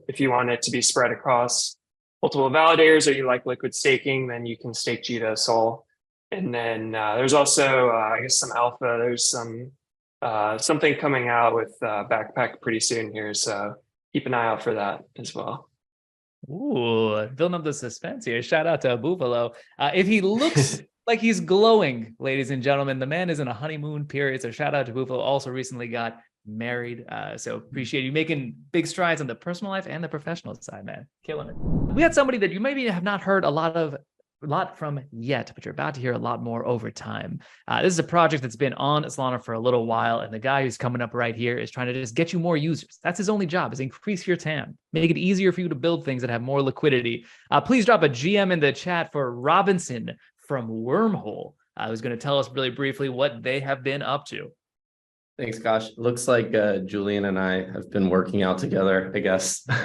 if you want it to be spread across multiple validators, or you like liquid staking, then you can stake Jito Sol. And then there's also, I guess, some alpha. There's some something coming out with Backpack pretty soon here, so keep an eye out for that as well. Ooh, building up the suspense here. Shout out to Buffalo. If he looks like he's glowing, ladies and gentlemen, the man is in a honeymoon period. So shout out to Buffalo. Also recently got married. So appreciate you making big strides on the personal life and the professional side, man. Killing it. We had somebody that you maybe have not heard a lot from yet, but you're about to hear a lot more over time. This is a project that's been on Solana for a little while, and the guy who's coming up right here is trying to just get you more users. That's his only job, is increase your TAM, make it easier for you to build things that have more liquidity. Please drop a GM in the chat for Robinson from Wormhole, who's going to tell us really briefly what they have been up to. Thanks, Gosh. Looks like Julian and I have been working out together, I guess. Love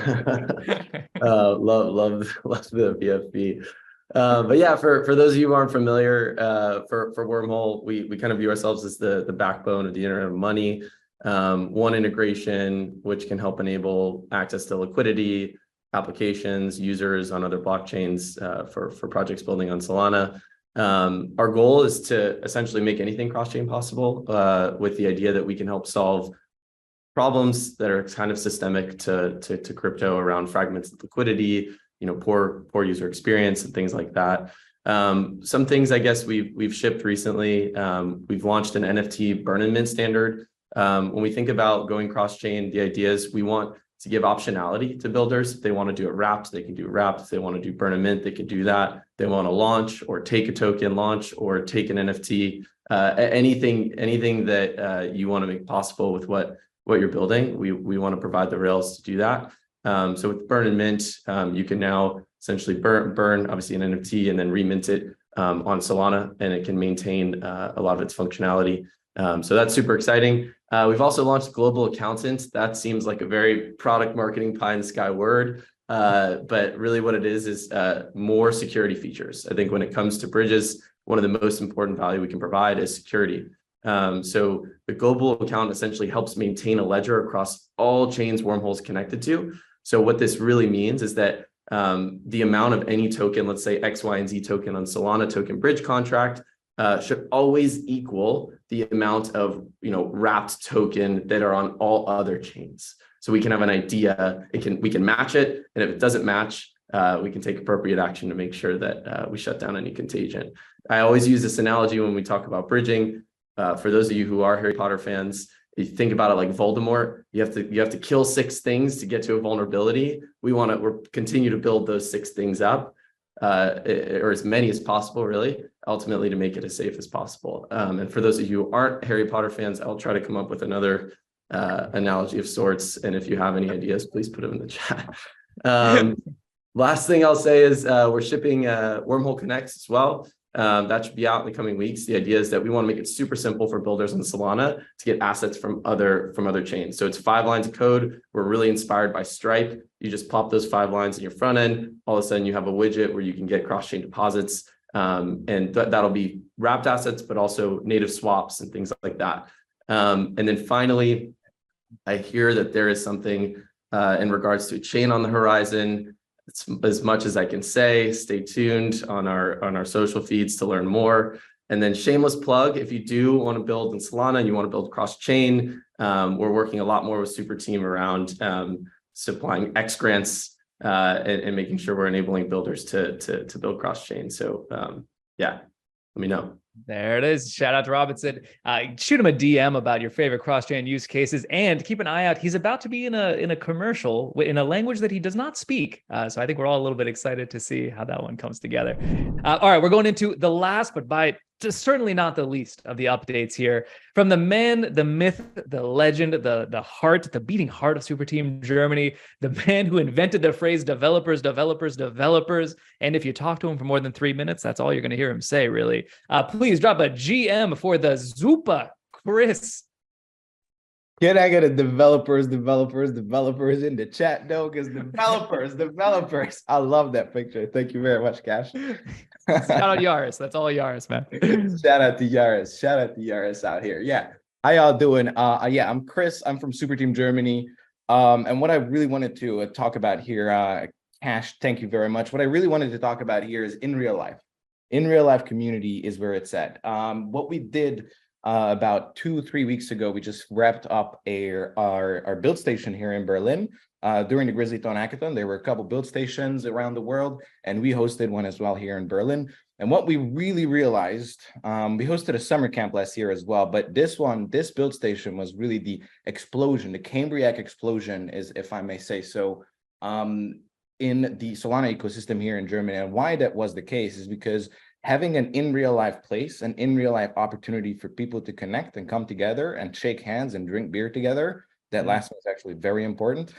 the VFB. But yeah, for those of you who aren't familiar, for Wormhole, we kind of view ourselves as the backbone of the Internet of Money. One integration which can help enable access to liquidity, applications, users on other blockchains for projects building on Solana. Our goal is to essentially make anything cross-chain possible with the idea that we can help solve problems that are kind of systemic to crypto around fragmented liquidity, poor user experience and things like that. Some things I guess we've shipped recently. We've launched an NFT burn and mint standard. When we think about going cross-chain, the idea is we want to give optionality to builders. If they want to do it wrapped, they can do wrapped. If they want to do burn and mint, they can do that. They want to launch or take a token launch or take an NFT, anything that you want to make possible with what you're building. We want to provide the rails to do that. So with burn and mint, you can now essentially burn obviously an NFT and then remint it on Solana, and it can maintain a lot of its functionality. So that's super exciting. We've also launched Global Accountant. That seems like a very product marketing pie in the sky word, but really what it is more security features. I think when it comes to bridges, one of the most important value we can provide is security. So the Global Account essentially helps maintain a ledger across all chains Wormhole's connected to. So what this really means is that the amount of any token, let's say X, Y, and Z token on Solana token bridge contract, should always equal the amount of wrapped token that are on all other chains. So we can have an idea. We can match it, and if it doesn't match, we can take appropriate action to make sure that we shut down any contagion. I always use this analogy when we talk about bridging. For those of you who are Harry Potter fans, you think about it like Voldemort. You have to kill 6 things to get to a vulnerability. We're continue to build those 6 things up. Or as many as possible, really, ultimately to make it as safe as possible. And for those of you who aren't Harry Potter fans, I'll try to come up with another analogy of sorts. And if you have any ideas, please put them in the chat. Last thing I'll say is we're shipping Wormhole Connects as well. That should be out in the coming weeks. The idea is that we want to make it super simple for builders on Solana to get assets from other chains. So it's 5 lines of code. We're really inspired by Stripe. You just pop those 5 lines in your front end. All of a sudden you have a widget where you can get cross-chain deposits. And that'll be wrapped assets, but also native swaps and things like that. And then finally, I hear that there is something in regards to a chain on the horizon. It's as much as I can say. Stay tuned on our social feeds to learn more. And then shameless plug, if you do want to build in Solana and you want to build cross-chain, we're working a lot more with Super Team around supplying X grants and making sure we're enabling builders to build cross-chain. So yeah, let me know. There it is. Shout out to Robinson. Shoot him a DM about your favorite cross-chain use cases, and keep an eye out. He's about to be in a commercial in a language that he does not speak. So I think we're all a little bit excited to see how that one comes together. All right, we're going into the last, but by certainly not the least of the updates here. From the man, the myth, the legend, the heart, the beating heart of Super Team Germany, the man who invented the phrase developers. And if you talk to him for more than 3 minutes, that's all you're going to hear him say, really. Please drop a GM for the Zupa, Chris. Can I get a developers in the chat though? Because developers. I love that picture. Thank you very much, Cash. Shout out Yaris. That's all Yaris, man. Shout out to Yaris out here. Yeah. How y'all doing? Yeah, I'm Chris. I'm from Super Team Germany. And what I really wanted to talk about here, Cash, thank you very much. What I really wanted to talk about here is in real life. In real life community is where it's at. What we did about 2-3 weeks ago, we just wrapped up our build station here in Berlin. During the Grizzlython Hackathon, there were a couple build stations around the world, and we hosted one as well here in Berlin. And what we really realized, we hosted a summer camp last year as well, but this build station was really the explosion, the Cambriac explosion, is, if I may say so, in the Solana ecosystem here in Germany. And why that was the case is because having an in real life place, an in real life opportunity for people to connect and come together and shake hands and drink beer together, that last one is actually very important.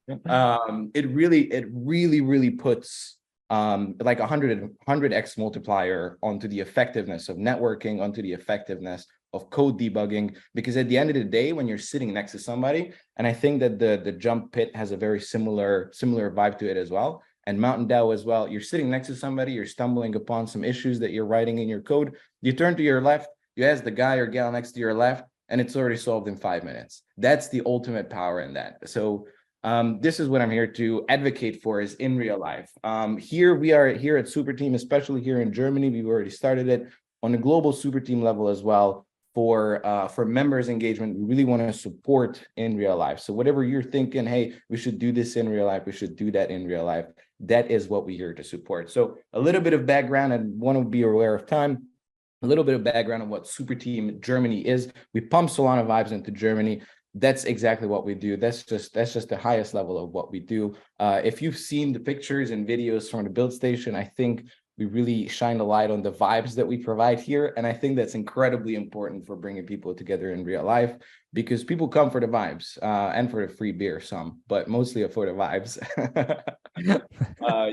It really puts like 100x multiplier onto the effectiveness of networking, onto the effectiveness of code debugging, because at the end of the day, when you're sitting next to somebody, and I think that the jump pit has a very similar vibe to it as well, and Mountain DAO as well. You're sitting next to somebody, you're stumbling upon some issues that you're writing in your code. You turn to your left, you ask the guy or gal next to your left, and it's already solved in 5 minutes. That's the ultimate power in that. So this is what I'm here to advocate for, is in real life. Here we are here at Super Team, especially here in Germany. We've already started it on a global Super Team level as well. For members engagement, we really want to support in real life. So whatever you're thinking, hey, we should do this in real life, we should do that in real life, that is what we're here to support. So a little bit of background, and want to be aware of time, a little bit of background on what Super Team Germany is. We pump Solana vibes into Germany. That's exactly what we do. That's just the highest level of what we do. If you've seen the pictures and videos from the build station, I think we really shine a light on the vibes that we provide here. And I think that's incredibly important for bringing people together in real life, because people come for the vibes and for the free beer, some, but mostly for the vibes.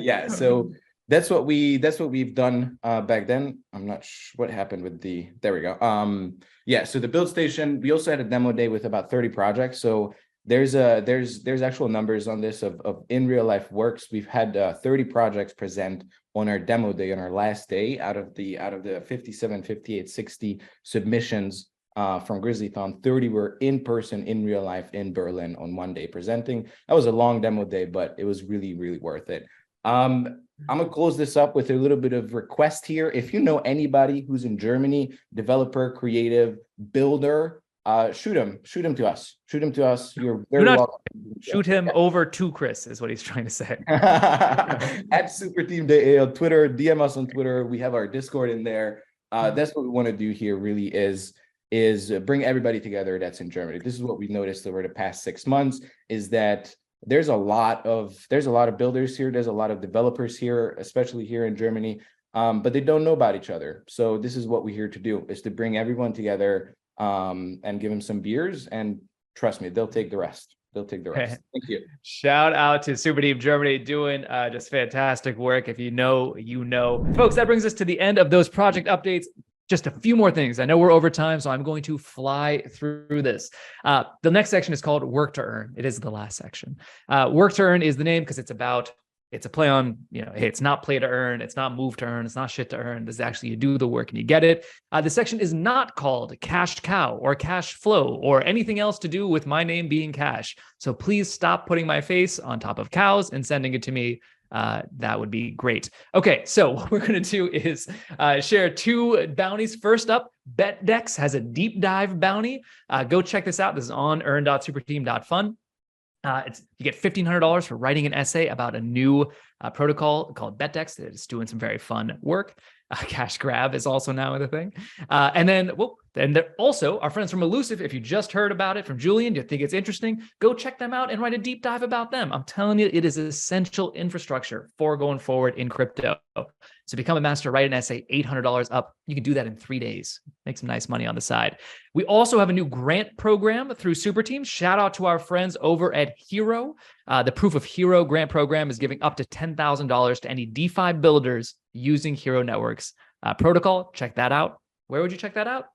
Yeah, so that's what we've done back then. I'm not sure what happened with there we go. Yeah, so the build station, we also had a demo day with about 30 projects. So there's actual numbers on this of in real life works. We've had 30 projects present on our demo day, on our last day, out of the 57, 58, 60 submissions from Grizzlython. 30 were in person, in real life, in Berlin on one day presenting. That was a long demo day, but it was really, really worth it. I'm gonna close this up with a little bit of request here. If you know anybody who's in Germany, developer, creative, builder, shoot him to us. You're very welcome. Shoot him over to Chris, is what he's trying to say. At Super Team Day on Twitter, DM us on Twitter. We have our Discord in there. That's what we want to do here, really, is bring everybody together that's in Germany. This is what we've noticed over the past 6 months, is that there's a lot of builders here, there's a lot of developers here, especially here in Germany, but they don't know about each other. So this is what we're here to do, is to bring everyone together and give them some beers, and trust me, they'll take the rest. Thank you. Shout out to Super Team Germany, doing just fantastic work. If you know, you know. Folks, that brings us to the end of those project updates. Just a few more things. I know we're over time, so I'm going to fly through this. The next section is called Work to Earn. It is the last section. Work to Earn is the name because it's a play on, hey, it's not play to earn, it's not move to earn, it's not shit to earn. This is actually, you do the work and you get it. The section is not called Cash Cow or Cash Flow or anything else to do with my name being Cash. So please stop putting my face on top of cows and sending it to me. That would be great. Okay, so what we're going to do is share 2 bounties. First up, BetDex has a deep dive bounty. Go check this out. This is on earn.superteam.fun. You get $1,500 for writing an essay about a new protocol called BetDex that is doing some very fun work. Cash grab is also now a thing. And then they're also our friends from Elusive. If you just heard about it from Julian, you think it's interesting, go check them out and write a deep dive about them. I'm telling you, it is essential infrastructure for going forward in crypto. So become a master, write an essay, $800 up. You can do that in 3 days. Make some nice money on the side. We also have a new grant program through Super Team. Shout out to our friends over at Hero. The Proof of Hero grant program is giving up to $10,000 to any DeFi builders using Hero Network's protocol. Check that out. Where would you check that out?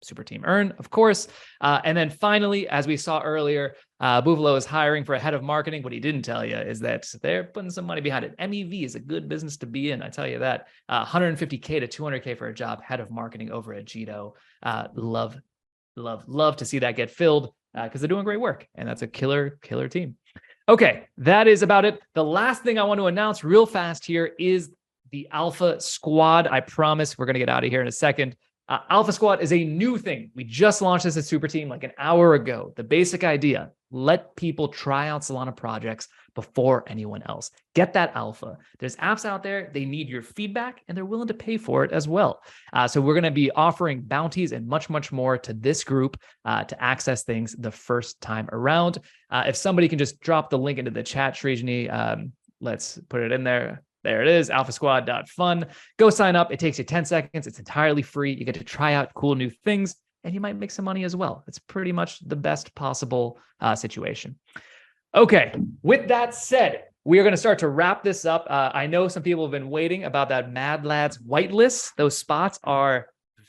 Super Team Earn, of course. And then finally, as we saw earlier, Buvalo is hiring for a head of marketing. What he didn't tell you is that they're putting some money behind it. MEV is a good business to be in, I tell you that. 150K to 200K for a job, head of marketing over at Jito. Love to see that get filled because they're doing great work. And that's a killer team. Okay, that is about it. The last thing I want to announce real fast here is the Alpha Squad. I promise we're going to get out of here in a second. Alpha Squad is a new thing. We just launched this at Super Team like an hour ago. The basic idea, let people try out Solana projects before anyone else. Get that alpha. There's apps out there, they need your feedback and they're willing to pay for it as well. So we're going to be offering bounties and much, much more to this group to access things the first time around. If somebody can just drop the link into the chat, Srijani, let's put it in there. There it is, alphasquad.fun. Go sign up. It takes you 10 seconds. It's entirely free. You get to try out cool new things, and you might make some money as well. It's pretty much the best possible situation. Okay, with that said, we are going to start to wrap this up. I know some people have been waiting about that Mad Lads whitelist. Those spots are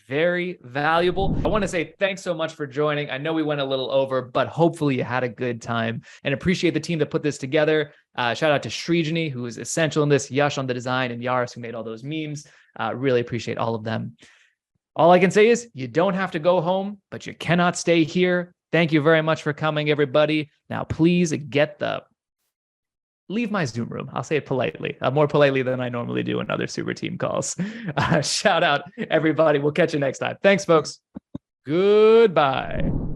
very valuable. I want to say thanks so much for joining. I know we went a little over, but hopefully you had a good time, and appreciate the team that put this together. Shout out to Srijani, who is essential in this, Yash on the design, and Yaris, who made all those memes. Really appreciate all of them. All I can say is you don't have to go home, but you cannot stay here. Thank you very much for coming, everybody. Now, please leave my Zoom room. I'll say it politely, more politely than I normally do in other super team calls. Shout out, everybody. We'll catch you next time. Thanks, folks. Goodbye.